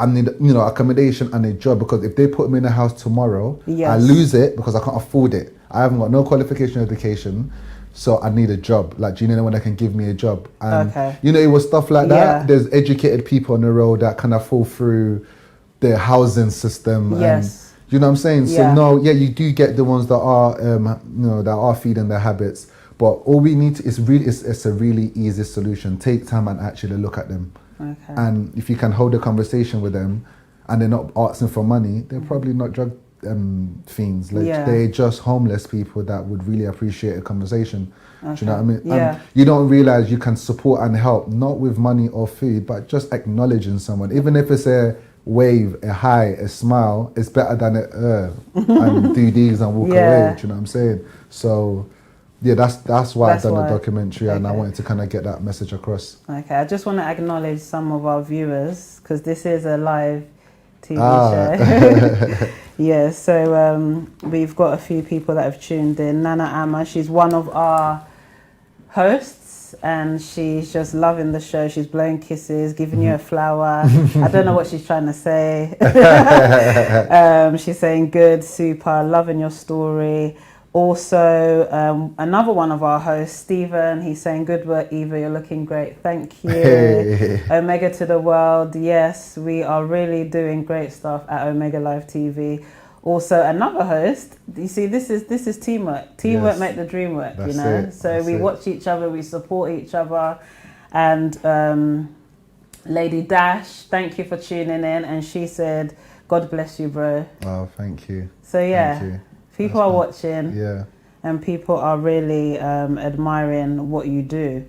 I need, accommodation and a job, because if they put me in a house tomorrow, I lose it because I can't afford it. I haven't got no qualification or education. so I need a job. Like, do you know anyone that can give me a job? And, Okay. you know, it was stuff like that. Yeah. There's educated people on the road that kind of fall through the housing system. Yes. And, you know what I'm saying? So, Yeah. no, yeah, you do get the ones that are, that are feeding their habits. But all we need to, it's a really easy solution. Take time and actually look at them. Okay. And if you can hold a conversation with them and they're not asking for money, they're probably not drug fiends. Like, they're just homeless people that would really appreciate a conversation. Okay. Do you know what I mean? Yeah. You don't realize you can support and help, not with money or food, but just acknowledging someone. Even if it's a wave, a hi, a smile, it's better than and do these and walk away. Do you know what I'm saying? So, yeah, that's why I've done the documentary, and I wanted to kind of get that message across. Okay, I just want to acknowledge some of our viewers because this is a live TV show. Yeah, so we've got a few people that have tuned in. Nana Amma, she's one of our hosts and she's just loving the show. She's blowing kisses, giving you a flower. I don't know what she's trying to say. She's saying good, super, loving your story. Also, another one of our hosts, Stephen, he's saying, good work, Eva, you're looking great. Thank you. Hey. Omega to the world. Yes, we are really doing great stuff at Omega Live TV. Also, another host, you see, this is teamwork. Teamwork Yes. make the dream work, That's you know? it. So That's we it. watch each other, we support each other. And Lady Dash, thank you for tuning in. And she said, God bless you, bro. Oh, thank you. So yeah. Thank you. People are watching, Yeah. and people are really admiring what you do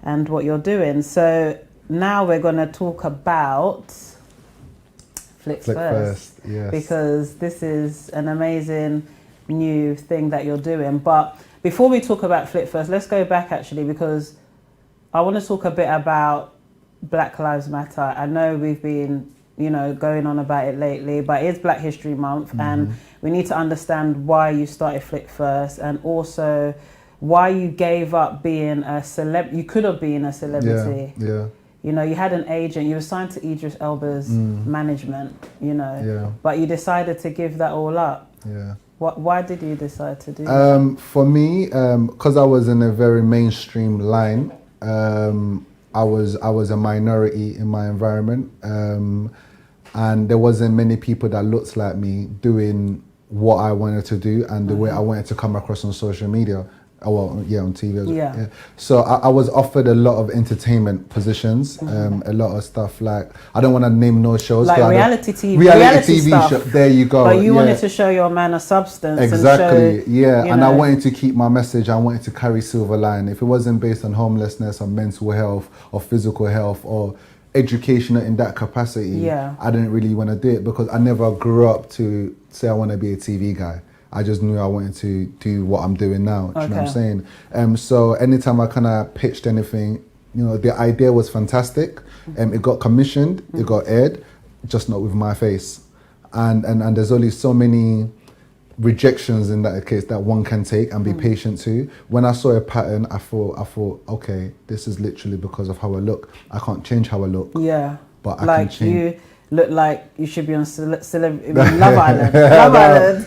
and what you're doing. So now we're going to talk about Flips First. Yes. Because this is an amazing new thing that you're doing. But before we talk about Flip First, let's go back actually, because I want to talk a bit about Black Lives Matter. I know we've been, going on about it lately, but it's Black History Month, and we need to understand why you started Flip First, and also why you gave up being a celeb. You could have been a celebrity. Yeah. You had an agent. You were signed to Idris Elba's management. Yeah. But you decided to give that all up. Yeah. Why did you decide to do that? For me, because I was in a very mainstream line, I was a minority in my environment, and there wasn't many people that looked like me doing what I wanted to do and the way I wanted to come across on social media. On TV as well. Yeah. So I was offered a lot of entertainment positions, a lot of stuff like, I don't want to name no shows. Like reality TV. Reality TV stuff. show. There you go. But you wanted to show your man a substance. Exactly. And show, and I wanted to keep my message. I wanted to carry silver line. If it wasn't based on homelessness or mental health or physical health or education in that capacity, I didn't really want to do it, because I never grew up to say I want to be a TV guy. I just knew I wanted to do what I'm doing now. Do you know what I'm saying? So anytime I kind of pitched anything, the idea was fantastic. It got commissioned, it got aired, just not with my face. And there's only so many rejections in that case that one can take and be patient to. When I saw a pattern, I thought, okay, this is literally because of how I look. I can't change how I look. Yeah. But I can change. You look like you should be on Love Island. Love Island.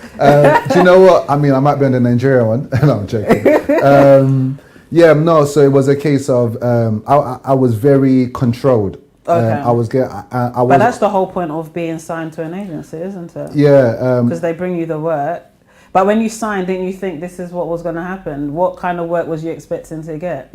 Do you know what? I mean, I might be on the Nigerian one. No, I'm joking. So it was a case of I was very controlled. Okay. But that's the whole point of being signed to an agency, isn't it? Yeah. Because they bring you the work. But when you signed, didn't you think this is what was going to happen? What kind of work was you expecting to get?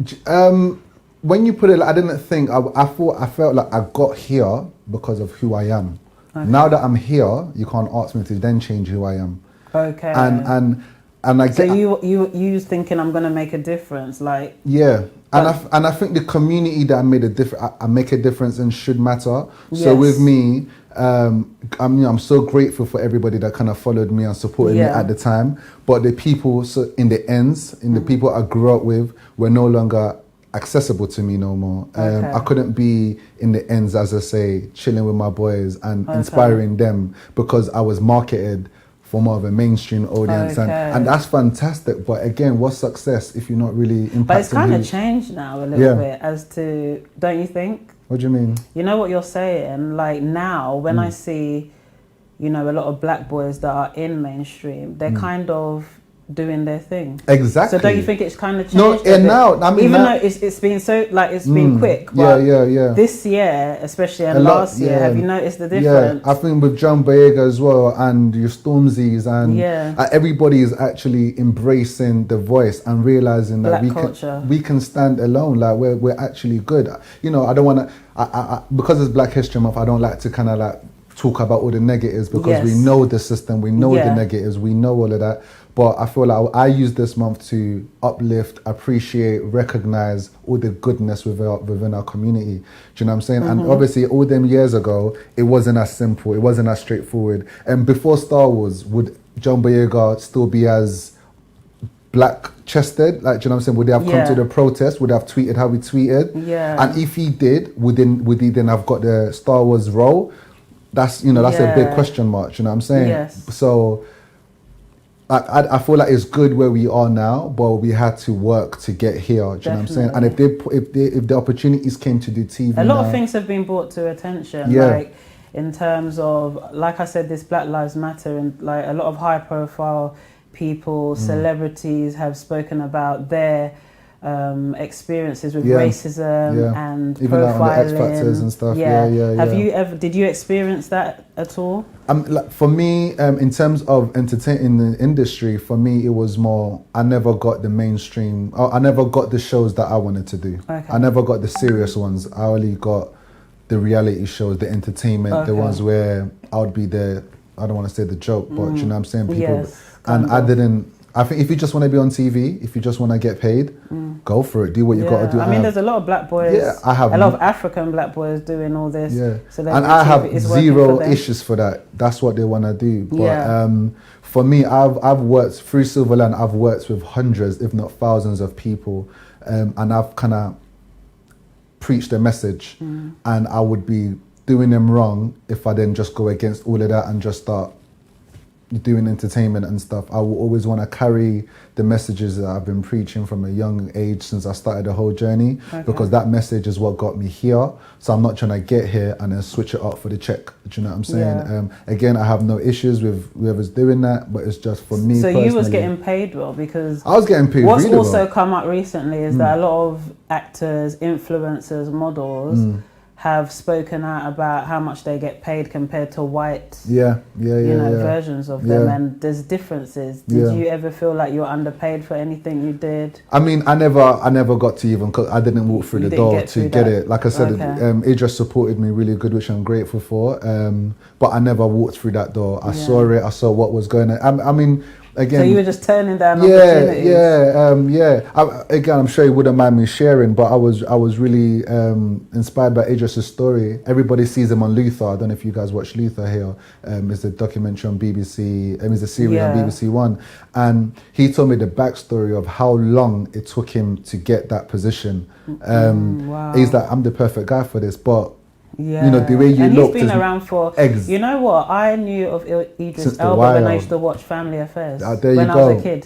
When you put it, I didn't think. I felt like I got here because of who I am. Okay. Now that I'm here, you can't ask me to then change who I am. Okay. And I get. So you was thinking, I'm going to make a difference, like. Yeah. And I think the community that I make a difference in should matter. Yes. So with me, I'm so grateful for everybody that kind of followed me and supported me at the time. But the people, the people I grew up with, were no longer accessible to me no more. I couldn't be in the ends, as I say, chilling with my boys and inspiring them, because I was marketed for more of a mainstream audience, and that's fantastic. But again, what's success if you're not really impacting? But it's kind of changed now a little bit, as to, don't you think? What do you mean? You know what you're saying? Like now, when I see, a lot of black boys that are in mainstream, they're kind of doing their thing. Exactly. So don't you think it's kind of changed? No, and now, I mean, even though it's been so, like, it's been quick. But yeah. This year, especially, and last year, have you noticed the difference? Yeah, I think with John Boyega as well, and your Stormzy's, and everybody is actually embracing the voice and realizing that we can stand alone. Like we're actually good. You know, I don't want to. Because it's Black History Month, I don't like to kind of like talk about all the negatives, because we know the system, we know the negatives, we know all of that. But I feel like I use this month to uplift, appreciate, recognize all the goodness within our community. Do you know what I'm saying? And obviously, all them years ago, it wasn't as simple, it wasn't as straightforward. And before Star Wars, would John Boyega still be as black-chested? Like, do you know what I'm saying? Would they have come to the protest? Would they have tweeted how we tweeted? Yeah. And if he did, would he then have got the Star Wars role? That's, you know, that's a big question mark. You know what I'm saying? Yes. So I feel like it's good where we are now, but we had to work to get here. Do you know what I'm saying? And if the opportunities came to do TV, a lot of things have been brought to attention. Like in terms of, like I said, this Black Lives Matter, and like a lot of high-profile people, celebrities have spoken about their experiences with racism and even profiling. like on the X Factors and stuff. Did you experience that at all? Like, for me, in terms of entertaining the industry, for me it was more, I never got the mainstream, I never got the shows that I wanted to do. I never got the serious ones. I only got the reality shows, the entertainment, the ones where I would be the, I don't want to say the joke, but you know what I'm saying? People, and I think if you just want to be on TV, if you just want to get paid, go for it. Do what you got to do. I mean, there's a lot of black boys. I have a lot of African black boys doing all this. So and I have zero issues for that. That's what they want to do. But for me, I've worked through Silverland. I've worked with hundreds, if not thousands, of people, and I've kind of preached a message. And I would be doing them wrong if I then just go against all of that and just start doing entertainment and stuff. I will always want to carry the messages that I've been preaching from a young age since I started the whole journey, because that message is what got me here. So I'm not trying to get here and then switch it up for the check. Do you know what I'm saying? Again, I have no issues with whoever's doing that, but it's just for me. So personally, you was getting paid well, because I was getting paid. What's really also well. come up recently is that a lot of actors, influencers, models have spoken out about how much they get paid compared to white versions of them, and there's differences. Did you ever feel like you were underpaid for anything you did? I mean, I never got to even, cause I didn't walk through the door to get it. Like I said, Idris supported me really good, which I'm grateful for, but I never walked through that door. I saw it, I saw what was going on. I mean, again, so you were just turning down opportunities. Again, I'm sure you wouldn't mind me sharing, but I was really inspired by Idris's story. Everybody sees him on Luther. I don't know if you guys watch Luther here. It's a documentary on BBC. It's a series on BBC One, and he told me the backstory of how long it took him to get that position. He's like, I'm the perfect guy for this, but. You know, the way you look. And he's been around for, you know what, I knew of Idris Elba when I used to watch Family Affairs when I was a kid.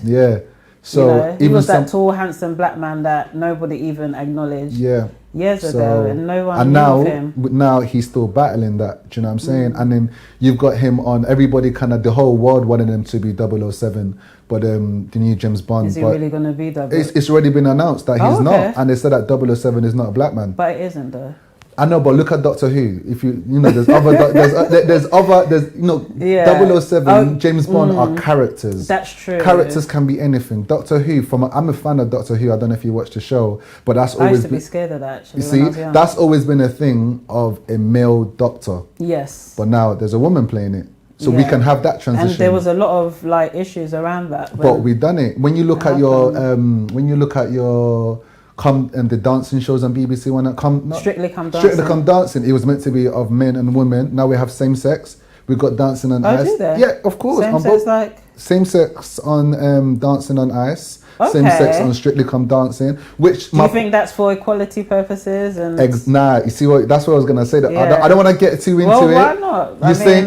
So you know, he was that tall, handsome black man that nobody even acknowledged years ago, and no one knew of him. Now he's still battling that, do you know what I'm saying? And then you've got him on, everybody kind of, the whole world wanted him to be 007, but the new James Bond. Is he really going to be 007? It's already been announced that he's not, and they said that 007 is not a black man. But it isn't though. I know, but look at Doctor Who. If you know, there's other, 007, James Bond are characters. That's true. Characters can be anything. Doctor Who, I'm a fan of Doctor Who. I don't know if you watched the show, but that's always. I used to be scared of that. Actually, you see, that's always been a thing of a male doctor. Yes. But now there's a woman playing it, so we can have that transition. And there was a lot of like issues around that. But we've done it. When you look at your, the dancing shows on BBC One, Strictly Come Dancing. Strictly Come Dancing. It was meant to be of men and women. Now we have same sex. We've got Dancing on Ice. Do they? Yeah, of course. Same sex on Dancing on Ice. Same sex on Strictly Come Dancing. Which do you think that's for equality purposes? And you see what? That's what I was gonna say. That I don't want to get too into it. Why not?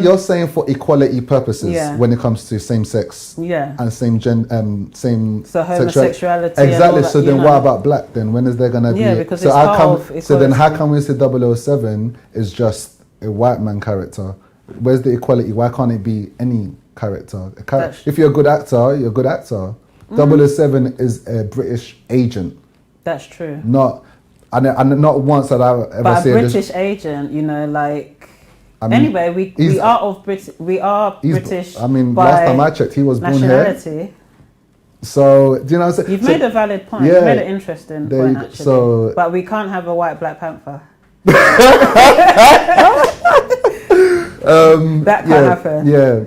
You're saying for equality purposes when it comes to same sex. And same same. So homosexuality. Exactly. So then, what about black? Then when is there gonna be? Yeah, because so then how come we say 007 is just a white man character? Where's the equality? Why can't it be any character? If you're a good actor, you're a good actor. 007 is a British agent. That's true. Not, and not once that I ever But a say British agent, you know, like. I mean, anyway, we are of Brit. We are British. I mean, by last time I checked, he was born here. nationality. So, do you know what I'm saying? You've made a valid point. yeah, You've made an interesting there point, you go. actually. So- but we can't have a white Black Panther. That can't happen. Yeah,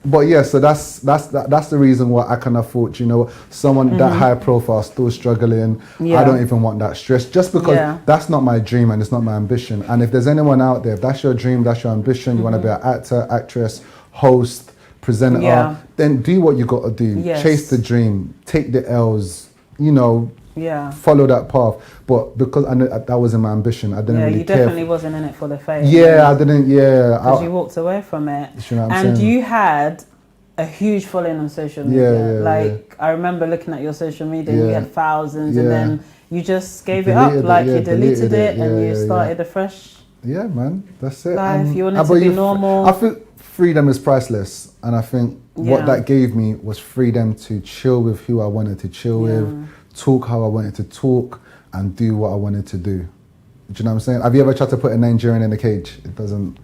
but yeah, so that's the reason why I kind of thought, you know, someone that high profile still struggling. Yeah. I don't even want that stress, just because Yeah. that's not my dream and it's not my ambition. And if there's anyone out there, if that's your dream, that's your ambition, you want to be an actor, actress, host, presenter, Yeah. then do what you got to do. Yes. Chase the dream, take the L's, you know. Yeah. Follow that path, but because I knew that wasn't my ambition, I didn't Yeah, really you care. definitely wasn't in it for the fame. Yeah, I didn't. Yeah, Because you walked away from it. You know what I'm And saying? you had a huge following on social media. Yeah, like, I remember looking at your social media, you Yeah. had thousands, Yeah. and then you just gave it up. Deleted it, Like, yeah, you deleted it yeah, and you yeah, started afresh. Yeah, man, that's it. Life, you wanted but to be normal. I think freedom is priceless, and I think Yeah. what that gave me was freedom to chill with who I wanted to chill with, talk how I wanted to talk, and do what I wanted to do. Do you know what I'm saying? Have you ever tried to put a Nigerian in a cage? It doesn't.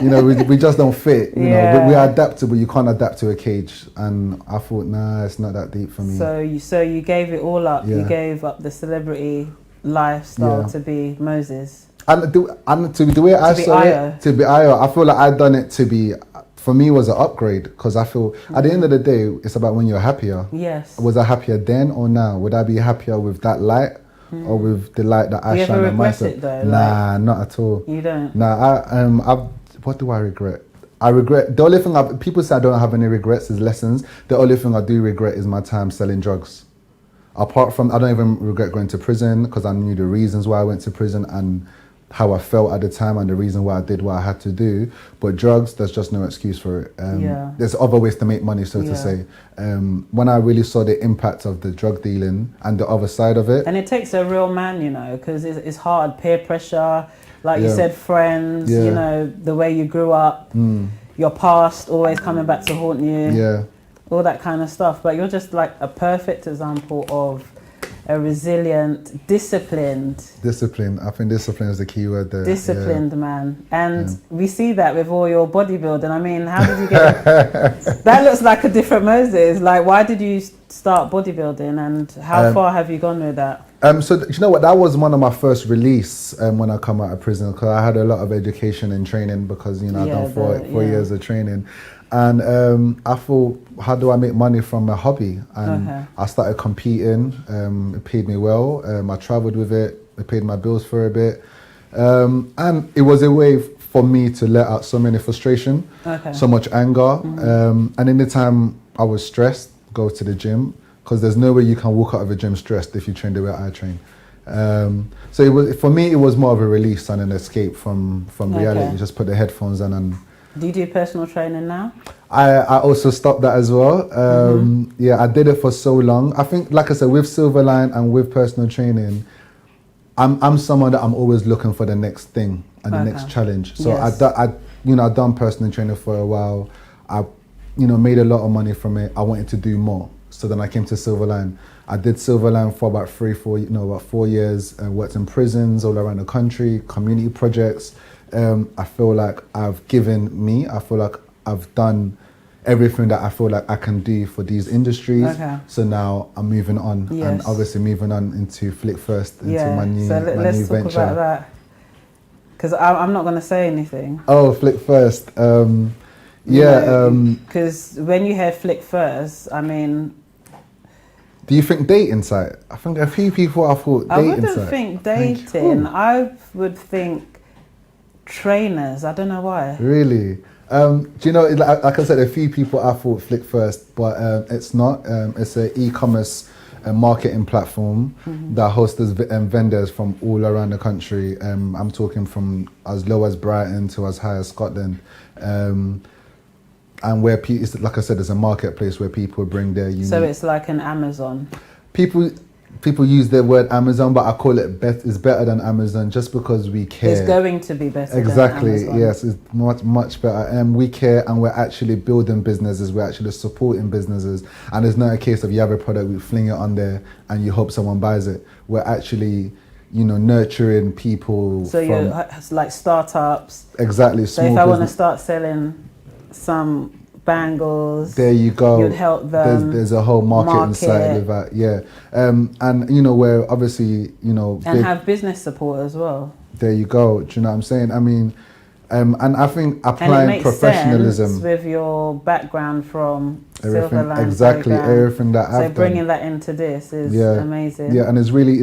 You know, we just don't fit. You know, we are adaptable. You can't adapt to a cage. And I thought, nah, it's not that deep for me. So you gave it all up. You Yeah. gave up the celebrity lifestyle Yeah. to be Moses. And to the way I be saw Io. it, to be Io, I feel like I done it to be. For me, it was an upgrade, because I feel at the end of the day, it's about when you're happier. Yes. Was I happier then or now? Would I be happier with that light or with the light that Do I you shine ever on regret myself? it though? Nah, not at all. You don't? Nah, what do I regret? I regret, the only thing people say I don't have any regrets is lessons. The only thing I do regret is my time selling drugs. Apart from, I don't even regret going to prison, because I knew the reasons why I went to prison and how I felt at the time and the reason why I did what I had to do. But drugs, there's just no excuse for it. There's other ways to make money, so to say. When I really saw the impact of the drug dealing and the other side of it. And it takes a real man, you know, because it's hard. Peer pressure, like you said, friends, you know, the way you grew up, your past always coming back to haunt you. Yeah. All that kind of stuff. But you're just like a perfect example of a resilient, disciplined. Discipline. I think discipline is the key word there. Disciplined man. And we see that with all your bodybuilding. I mean, how did you get... That looks like a different Moses. Like, why did you start bodybuilding, and how far have you gone with that? So you know what, that was one of my first release when I come out of prison, because I had a lot of education and training, because, you know, I've done four years of training. And I thought, how do I make money from a hobby? And I started competing. It paid me well. I traveled with it. It paid my bills for a bit. And it was a way for me to let out so many frustration, so much anger. And in the time I was stressed, go to the gym, because there's no way you can walk out of a gym stressed if you train the way I train. So it was, for me, it was more of a release and an escape from reality. You just put the headphones on and... Do you do personal training now? I also stopped that as well. Yeah, I did it for so long. I think, like I said, with Silverline and with personal training, I'm someone that I'm always looking for the next thing and the next challenge. So I've done personal training for a while. I, made a lot of money from it. I wanted to do more. So then I came to Silverline. I did Silverline for about 4 years. Worked in prisons all around the country, community projects. I feel like I've given me. I feel like I've done everything that I feel like I can do for these industries. So now I'm moving on, and obviously moving on into Flick First, into my new venture. Let's talk about that, because I'm not going to say anything. Oh, Flick First. Because when you hear Flick First, I mean... Do you think dating site? I think a few people I thought dating site. I wouldn't think dating. I would think trainers. I don't know why. Really? Do you know, like I said, a few people I thought Flick First, but it's not. It's an e-commerce marketing platform that hosts vendors from all around the country. I'm talking from as low as Brighton to as high as Scotland. And where like I said, it's a marketplace where people bring their unique... So it's like an Amazon. People, people use the word Amazon, but I call it it's better than Amazon just because we care. It's going to be better. Exactly. Than Amazon. Yes, it's much better. And we care, and we're actually building businesses. We're actually supporting businesses, and it's not a case of you have a product, we fling it on there, and you hope someone buys it. We're actually, nurturing people. So you're like startups. Exactly. So if I want to start selling some bangles, there you go. You'd help them. There's a whole market inside of that. Yeah. And we're obviously and have business support as well. There you go. Do you know what I'm saying? I mean, and I think applying and it makes professionalism sense with your background from everything, Silverland exactly program. Everything that I've done. So bringing that into this is amazing. Yeah, and it's really,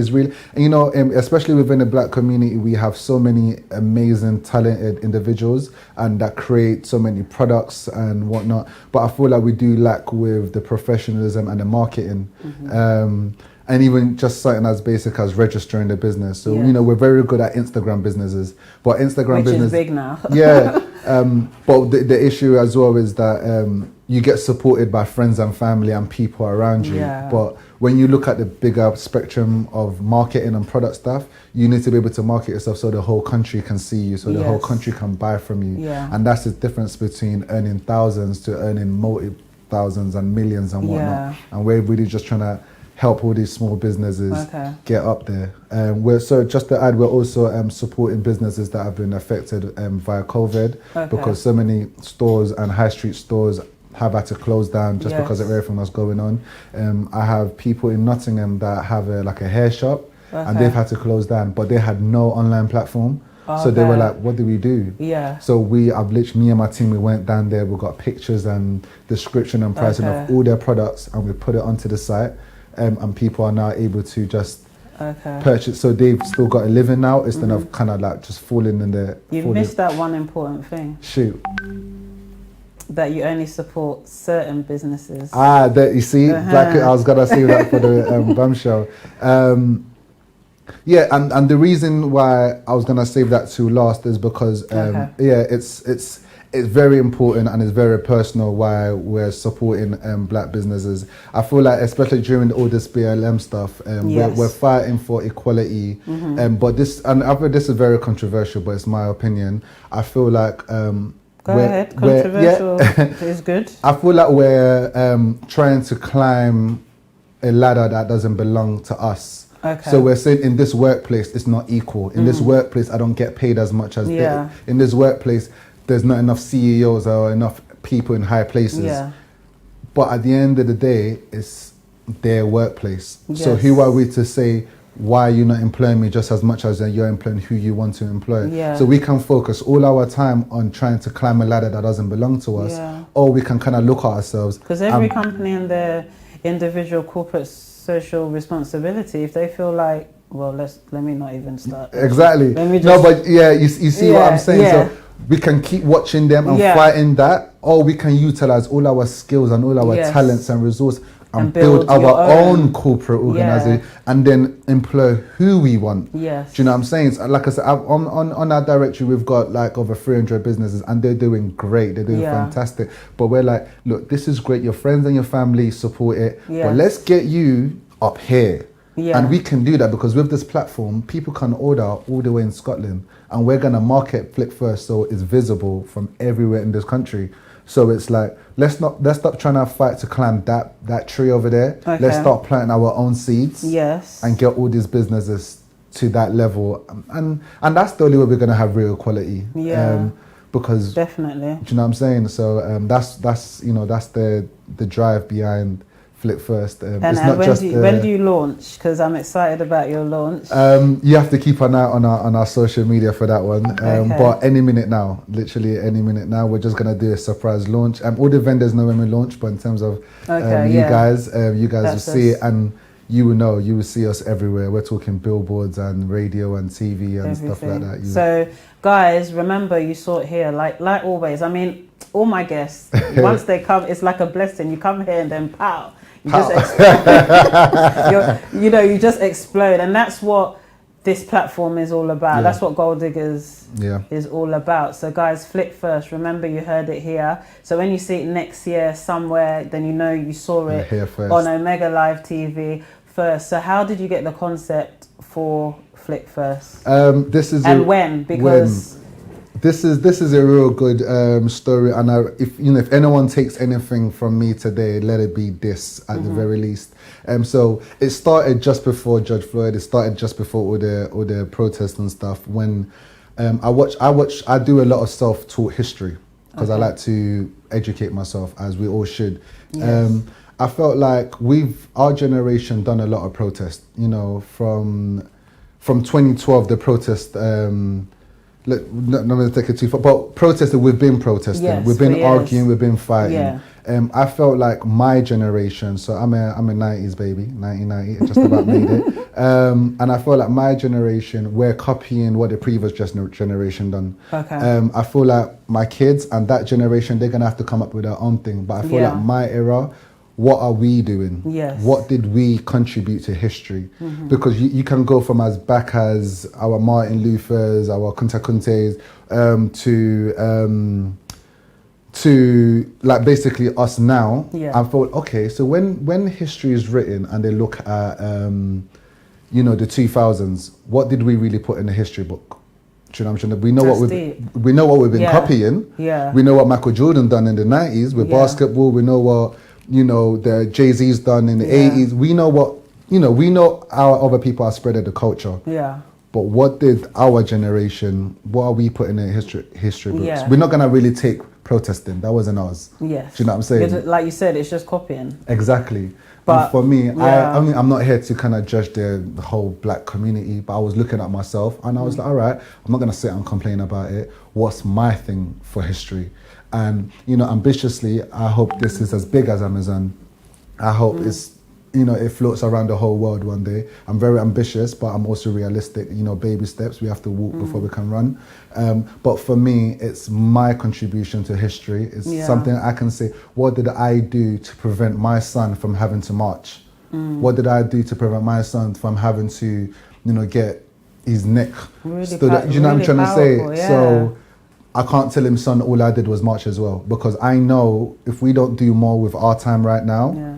and especially within the Black community, we have so many amazing, talented individuals, and that create so many products and whatnot. But I feel like we do lack with the professionalism and the marketing. And even just something as basic as registering the business. So, we're very good at Instagram businesses, but Instagram Which is big now. But the issue as well is that you get supported by friends and family and people around you. Yeah. But when you look at the bigger spectrum of marketing and product stuff, you need to be able to market yourself so the whole country can see you, so the whole country can buy from you. Yeah. And that's the difference between earning thousands to earning multi-thousands and millions and whatnot. Yeah. And we're really just trying to help all these small businesses get up there. So just to add, we're also supporting businesses that have been affected via COVID, because so many stores and high street stores have had to close down just because of everything that's going on. I have people in Nottingham that have a hair shop, and they've had to close down, but they had no online platform. So they were like, what do we do? Yeah. So me and my team, we went down there, we got pictures and description and pricing of all their products, and we put it onto the site. And people are now able to just purchase. So they've still got a living now instead of kind of like just falling in the... You've missed that one important thing. Shoot. That you only support certain businesses. You see? I was going to say that for the bum show. And the reason why I was going to save that to last is because, it's very important and it's very personal why we're supporting Black businesses. I feel like, especially during all this BLM stuff, we're fighting for equality. But this is very controversial, but it's my opinion. I feel like... Go ahead, controversial is good. I feel like we're trying to climb a ladder that doesn't belong to us. So we're saying in this workplace, it's not equal. In this workplace, I don't get paid as much as they. In this workplace, there's not enough CEOs or enough people in high places. But at the end of the day, it's their workplace. So who are we to say, why are you not employing me just as much as you're employing who you want to employ? So we can focus all our time on trying to climb a ladder that doesn't belong to us, or we can kind of look at ourselves. Because every company and their individual corporate social responsibility, if they feel like, well, let me not even start. Exactly. You see what I'm saying? So we can keep watching them and fighting that, or we can utilize all our skills and all our talents and resources and build our own corporate organization and then employ who we want. Do you know what I'm saying? So, like I said, on our directory, we've got like over 300 businesses and they're doing great. They're doing fantastic. But we're like, look, this is great. Your friends and your family support it. But let's get you up here. And we can do that because with this platform, people can order all the way in Scotland, and we're going to market Flick First so it's visible from everywhere in this country. So it's like, let's stop trying to fight to climb that tree over there. Let's start planting our own seeds and get all these businesses to that level. And that's the only way we're going to have real equality. Because definitely. Do you know what I'm saying? So that's the drive behind Flick First. And when do you launch? Because I'm excited about your launch. You have to keep an eye on our social media for that one. But any minute now, literally any minute now, we're just gonna do a surprise launch. All the vendors know when we launch, but in terms of you guys will see it, and you will know. You will see us everywhere. We're talking billboards and radio and TV and stuff like that. So, guys, remember, you saw it here. Like always. I mean, all my guests, once they come, it's like a blessing. You come here and then pow. You just explode. You just explode, and that's what this platform is all about. That's what Gold Diggers is all about. So guys, Flick First. Remember, you heard it here. So when you see it next year somewhere, then you know you saw it on Omega Live TV. First. So how did you get the concept for Flick First? This is when? Because this is a real good story, and if anyone takes anything from me today, let it be this at the very least. So it started just before Judge Floyd. It started just before all the protests and stuff. When I do a lot of self-taught history because I like to educate myself, as we all should. Yes. I felt like our generation done a lot of protest. You know, from 2012, the protest. Not going to take it too far, but protesting. We've been protesting. Yes, we've been for arguing. years. We've been fighting. Yeah. I felt like my generation. So I'm a 90s baby, 1990. Just about made it. And I feel like my generation, we're copying what the previous generation done. Okay. I feel like my kids and that generation, they're gonna have to come up with their own thing. But I feel like my era, what are we doing? Yes. What did we contribute to history? Because you can go from as back as our Martin Luthers, our Kunta Kuntes, to like basically us now. Yeah. I thought, okay, so when history is written and they look at the 2000s, what did we really put in the history book? Do you know what I'm saying? We know what we've been copying. Yeah. We know what Michael Jordan done in the 90s with basketball. We know what the Jay-Z's done in the 80s. We know how other people are spreading the culture. Yeah. But what did our generation, what are we putting in history books? Yeah. We're not going to really take protesting. That wasn't us. Yes. Do you know what I'm saying? Because, like you said, it's just copying. Exactly. But and for me, I'm not here to kind of judge the whole black community, but I was looking at myself and I was like, all right, I'm not going to sit and complain about it. What's my thing for history? And, ambitiously, I hope this is as big as Amazon. I hope it's, it floats around the whole world one day. I'm very ambitious, but I'm also realistic. Baby steps, we have to walk before we can run. But for me, it's my contribution to history. It's something I can say, what did I do to prevent my son from having to march? What did I do to prevent my son from having to, get his neck stood up? You know what I'm trying to say? Yeah. So I can't tell him, son, all I did was march as well. Because I know if we don't do more with our time right now,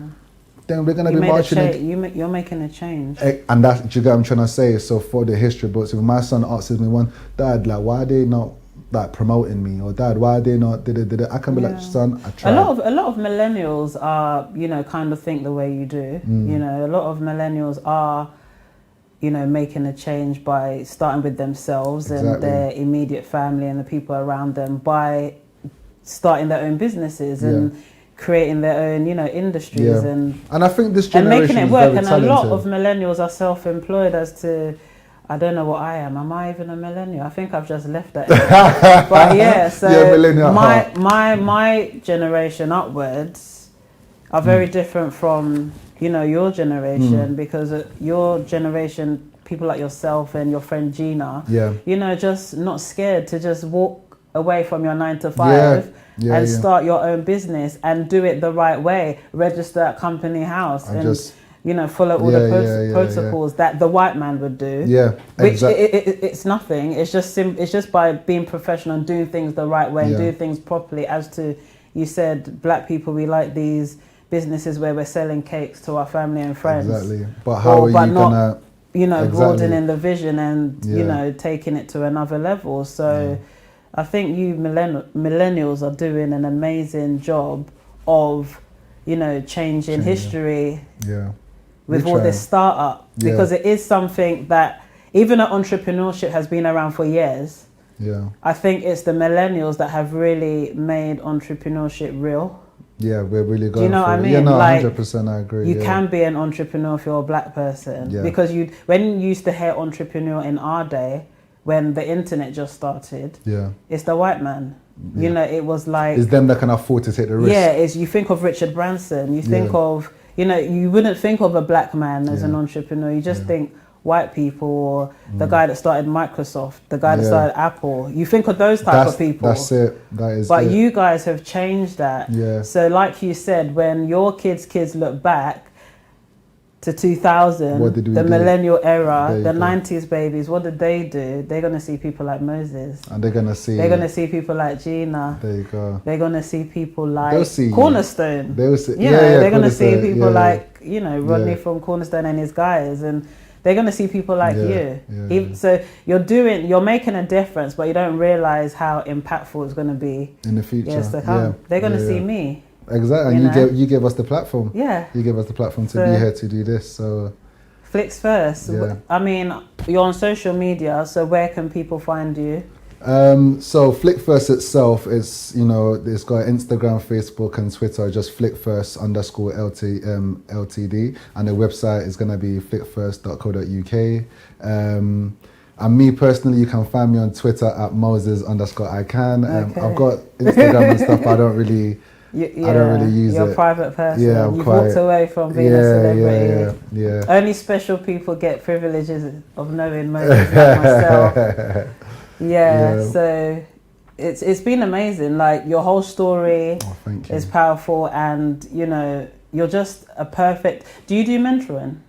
then we're going to be marching. You're making a change. And that's, do you get what I'm trying to say? So for the history books, if my son asks me Dad, like, why are they not like promoting me? Or Dad, why are they not, I can be like, son, I tried. A lot of millennials are, kind of think the way you do. A lot of millennials are, making a change by starting with themselves and their immediate family and the people around them, by starting their own businesses and creating their own, industries and I think this generation and making it is work. very And talented. a lot of millennials are self-employed as to, I don't know what I am. Am I even a millennial? I think I've just left that. But yeah, so my generation upwards are very different from your generation, because your generation, people like yourself and your friend Gina, just not scared to just walk away from your 9 to 5 and start your own business and do it the right way. Register at company house and follow all the protocols that the white man would do. Yeah, exactly. It's nothing. It's just by being professional and doing things the right way and doing things properly. As to, you said, black people, we like these businesses where we're selling cakes to our family and friends. Exactly. But how are you gonna? Broadening the vision and taking it to another level. So I think you millennials are doing an amazing job of, changing history with all this startup, because it is something that, even though entrepreneurship has been around for years, I think it's the millennials that have really made entrepreneurship real. Yeah, we're really going. Do you know what I mean? Yeah, no, like, 100%, I agree. You can be an entrepreneur if you're a black person, because when you used to hear entrepreneur in our day, when the internet just started, it's the white man. It was like, it's them that can afford to take the risk. Yeah, you think of Richard Branson, you think of, you wouldn't think of a black man as an entrepreneur. You just think white people, or the guy that started Microsoft, the guy that started Apple. You think of those type of people. That's it. That is. But you guys have changed that. Yeah. So like you said, when your kids look back, to 2000, What did we the do? millennial There era, you the go. 90s babies, what did they do? They're going to see people like Moses. And they're going to see... They're going to see people like Gina. There you go. They're going to see people like They'll see you. Cornerstone. They'll see... You know, they're going to see Cornerstone, people yeah. like, you know, Rodney Yeah. from Cornerstone and his guys. And they're going to see people like you. Yeah. So you're making a difference, but you don't realize how impactful it's going to be In the future. years to come. Yeah. They're going to Yeah, see yeah. me. Exactly. You And know? you gave us the platform. Yeah. You gave us the platform to So- be here to do this. So... Flicks first. Yeah. I mean, you're on social media, so where can people find you? So Flick First itself is, you know, it's got Instagram, Facebook and Twitter, just flickfirst_LTD, and the website is going to be flickfirst.co.uk. And me personally, you can find me on Twitter at Moses_ICAN. Okay. I've got Instagram and stuff, but I don't really use You're it. a private person. Yeah, I'm You've quite- walked away from being a celebrity. Yeah. Only special people get privileges of knowing Moses like myself. Yeah, so it's been amazing. Like your whole story Oh, thank you. is powerful, and you know you're just a perfect. Do you do mentoring?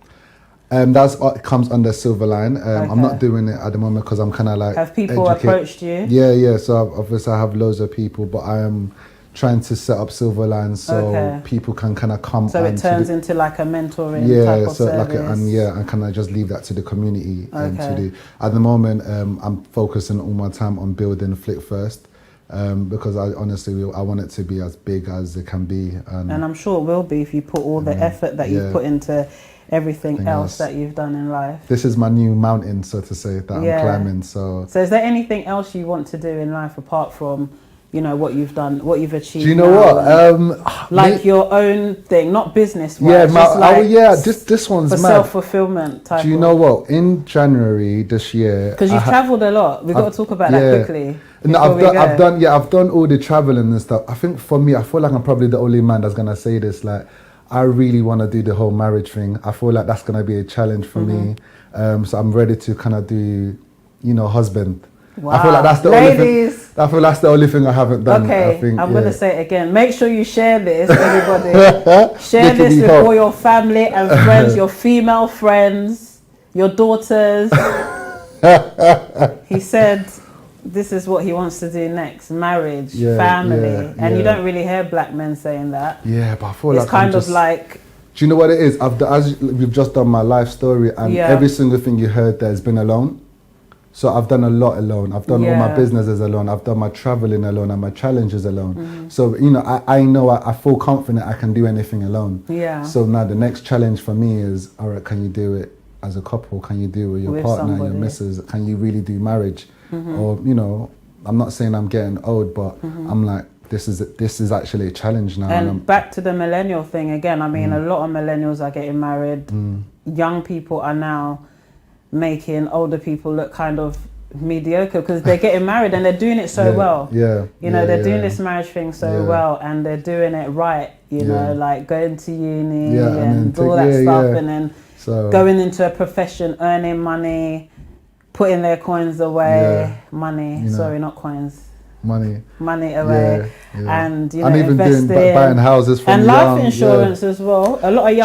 That's comes under Silverline. I'm Okay. not doing it at the moment because I'm kind of like... Have people approached you? Yeah. So obviously I have loads of people, but I am trying to set up Silverline so Okay. people can kind of come. So it and turns into like a mentoring type of so service. and kind of just leave that to the community to Okay. do. At the moment, I'm focusing all my time on building Flick First because I want it to be as big as it can be. And I'm sure it will be if you put all the effort that you've put into everything else that you've done in life. This is my new mountain, so to say, that I'm climbing. So is there anything else you want to do in life apart from, you know, what you've done, what you've achieved? do you know now? what? Like your own thing, not business wise. This one's for mad. self-fulfillment type. Do you know what? In January this year, Because you've travelled a lot. We've got to talk about that quickly. No, before I've done all the traveling and stuff. I think for me, I feel like I'm probably the only man that's gonna say this. Like, I really want to do the whole marriage thing. I feel like that's gonna be a challenge for me. So I'm ready to kind of do, you know, husband. Wow. I feel like that's the Ladies. only thing. I feel that's the only thing I haven't done. Okay, I think, I'm going to say it again. Make sure you share this, everybody. Share Making this me with hot. all your family and friends, your female friends, your daughters. He said this is what he wants to do next: marriage, family. And you don't really hear black men saying that. Yeah, but I feel It's like kind of like... Do you know what it is? We've just done my life story, and every single thing you heard there has been alone. So I've done a lot alone. I've done all my businesses alone. I've done my traveling alone and my challenges alone. So, you know, I feel confident I can do anything alone. Yeah. So now the next challenge for me is, all right, can you do it as a couple? Can you do it with your partner, your missus? Can you really do marriage? Or, you know, I'm not saying I'm getting old, but I'm like, this is actually a challenge now. And back to the millennial thing again. I mean, a lot of millennials are getting married. Young people are now making older people look kind of mediocre because they're getting married and they're doing it so well. You know, they're doing this marriage thing so well, and they're doing it right. You know, like going to uni and all that stuff, and then going into a profession, earning money, putting their coins away, money. You know, sorry, not coins. Money away, and you know, even investing, buying houses from and life young, insurance as well. A lot of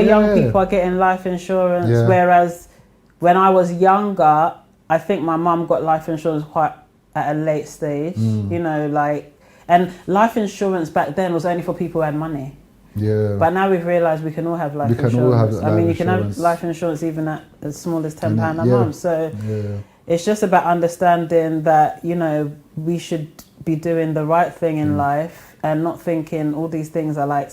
young people are getting life insurance, whereas when I was younger, I think my mum got life insurance quite at a late stage. You know, like, and life insurance back then was only for people who had money. But now we've realised we can all have life insurance. I mean, you can have life insurance even at as small as £10 a month. So it's just about understanding that, you know, we should be doing the right thing in life and not thinking all these things are like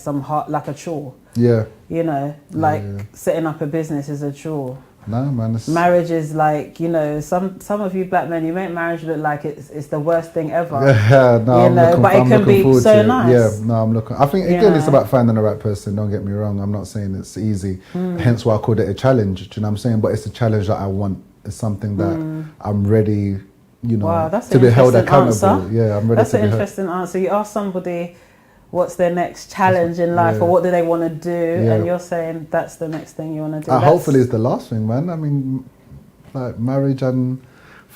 like a chore. You know, like setting up a business is a chore. No, man. Marriage is like, you know, some of you black men, you make marriage look like it's the worst thing ever. But it can be so nice. I'm looking. I think again, it's about finding the right person. Don't get me wrong. I'm not saying it's easy. Hence why I called it a challenge. Do you know what I'm saying? But it's a challenge that I want. It's something that I'm ready, you know, to be held accountable. I'm ready. That's an interesting answer. You ask somebody, what's their next challenge in life, or what do they want to do, and you're saying that's the next thing you want to do. Hopefully it's the last thing, man. I mean, like marriage and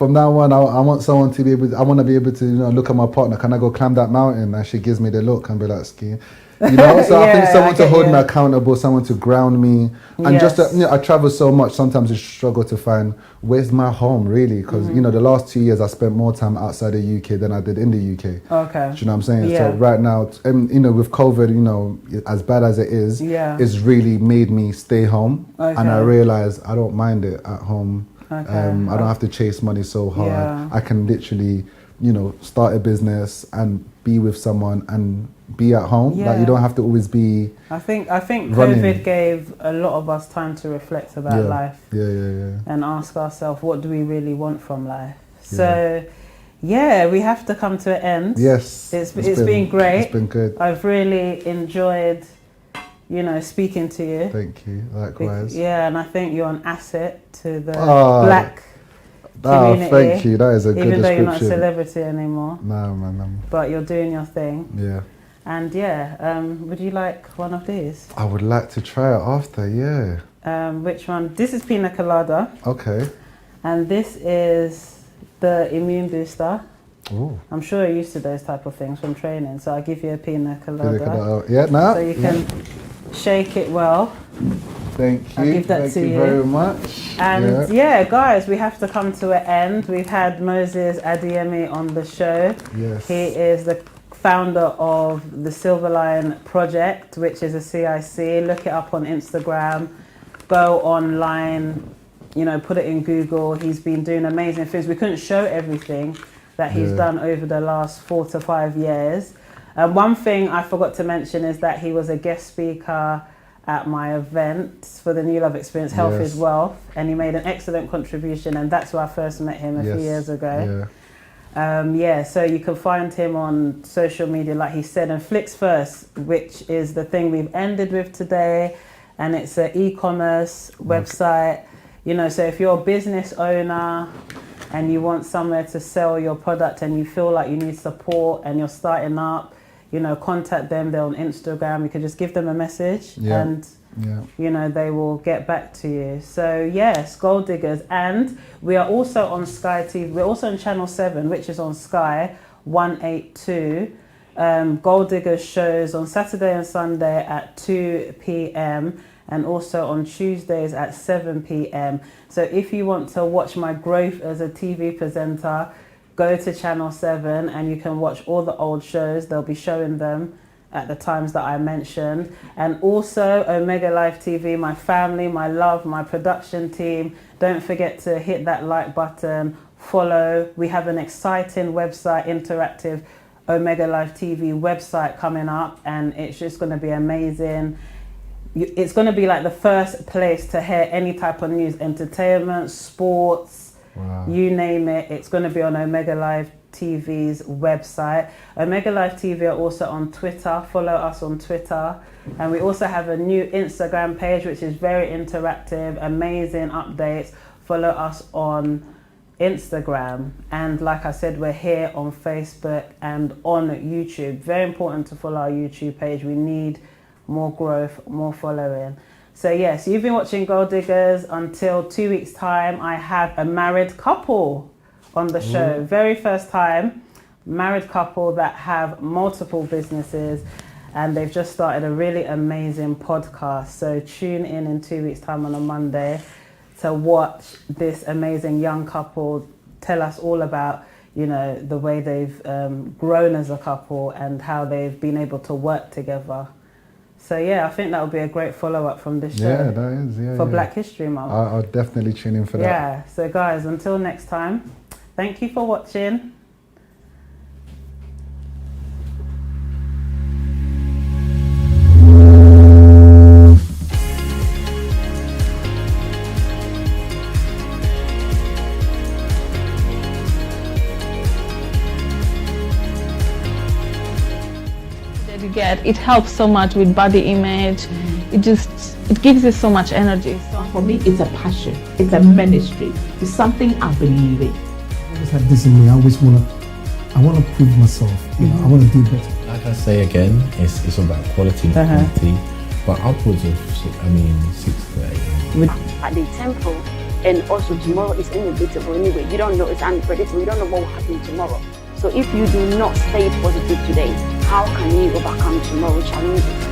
from now on, I want someone to be able. I want to be able to, look at my partner. Can I go climb that mountain? And she gives me the look and be like, skiing. So I think someone to hold me accountable, someone to ground me, and just I travel so much. Sometimes I struggle to find where's my home really, because the last 2 years I spent more time outside the UK than I did in the UK. Okay. Do you know what I'm saying? Yeah. So right now, with COVID, as bad as it is, it's really made me stay home, and I realize I don't mind it at home. Okay. I don't have to chase money so hard. Yeah. I can literally, start a business and be with someone and be at home. Yeah. Like you don't have to always be. I think running. COVID gave a lot of us time to reflect about life. Yeah. And ask ourselves, what do we really want from life? So, we have to come to an end. Yes. It's been great. It's been good. I've really enjoyed, speaking to you. Thank you. Likewise. And I think you're an asset to the black community. Thank you. That is a good description. Even though you're not a celebrity anymore. No, man. But you're doing your thing. Yeah. And would you like one of these? I would like to try it after, Which one? This is pina colada. Okay. And this is the immune booster. Ooh. I'm sure you're used to those type of things from training, so I'll give you a pina colada. Yeah, now. So you can shake it well. Thank you. I'll give that to you. Thank you very much. And guys, we have to come to an end. We've had Moses Adeyemi on the show. Yes. He is the founder of the Silver Lion Project, which is a CIC. Look it up on Instagram. Go online, put it in Google. He's been doing amazing things. We couldn't show everything that he's done over the last 4 to 5 years. One thing I forgot to mention is that he was a guest speaker at my event for the New Love Experience, Health is Wealth, and he made an excellent contribution, and that's where I first met him a few years ago. So you can find him on social media, like he said, and Flicks First, which is the thing we've ended with today, and it's an e-commerce website. So if you're a business owner and you want somewhere to sell your product and you feel like you need support and you're starting up, contact them. They're on Instagram. You can just give them a message and, they will get back to you. So, yes, Gold Diggers. And we are also on Sky TV. We're also on Channel 7, which is on Sky 182. Gold Diggers shows on Saturday and Sunday at 2 p.m. and also on Tuesdays at 7 p.m. So if you want to watch my growth as a TV presenter, go to Channel 7 and you can watch all the old shows. They'll be showing them at the times that I mentioned. And also Omega Life TV, my family, my love, my production team. Don't forget to hit that like button, follow. We have an exciting website, interactive Omega Life TV website coming up, and it's just going to be amazing. It's going to be like the first place to hear any type of news, entertainment, sports, you name it. It's going to be on Omega Life TV's website. Omega Life TV are also on Twitter. Follow us on Twitter. And we also have a new Instagram page, which is very interactive, amazing updates. Follow us on Instagram. And like I said, we're here on Facebook and on YouTube. Very important to follow our YouTube page. We need more growth, more following. So yes, you've been watching Gold Diggers. Until 2 weeks time, I have a married couple on the show. Very first time married couple that have multiple businesses, and they've just started a really amazing podcast. So tune in 2 weeks time on a Monday to watch this amazing young couple tell us all about, the way they've grown as a couple and how they've been able to work together. So I think that would be a great follow-up from this show. Yeah, that is, for Black History Month. I'll definitely tune in for that. Yeah, so guys, until next time, thank you for watching. It helps so much with body image. It gives you so much energy. So for me, it's a passion. It's a ministry. It's something I believe in. I always had this in me. I want to prove myself. I want to do better. Like I say again, it's about quality, not quantity. But upwards of, 6 to 8. At the temple, And also tomorrow is inevitable anyway. You don't know, it's unpredictable. You don't know what will happen tomorrow. So if you do not stay positive today, how can you overcome tomorrow's challenges?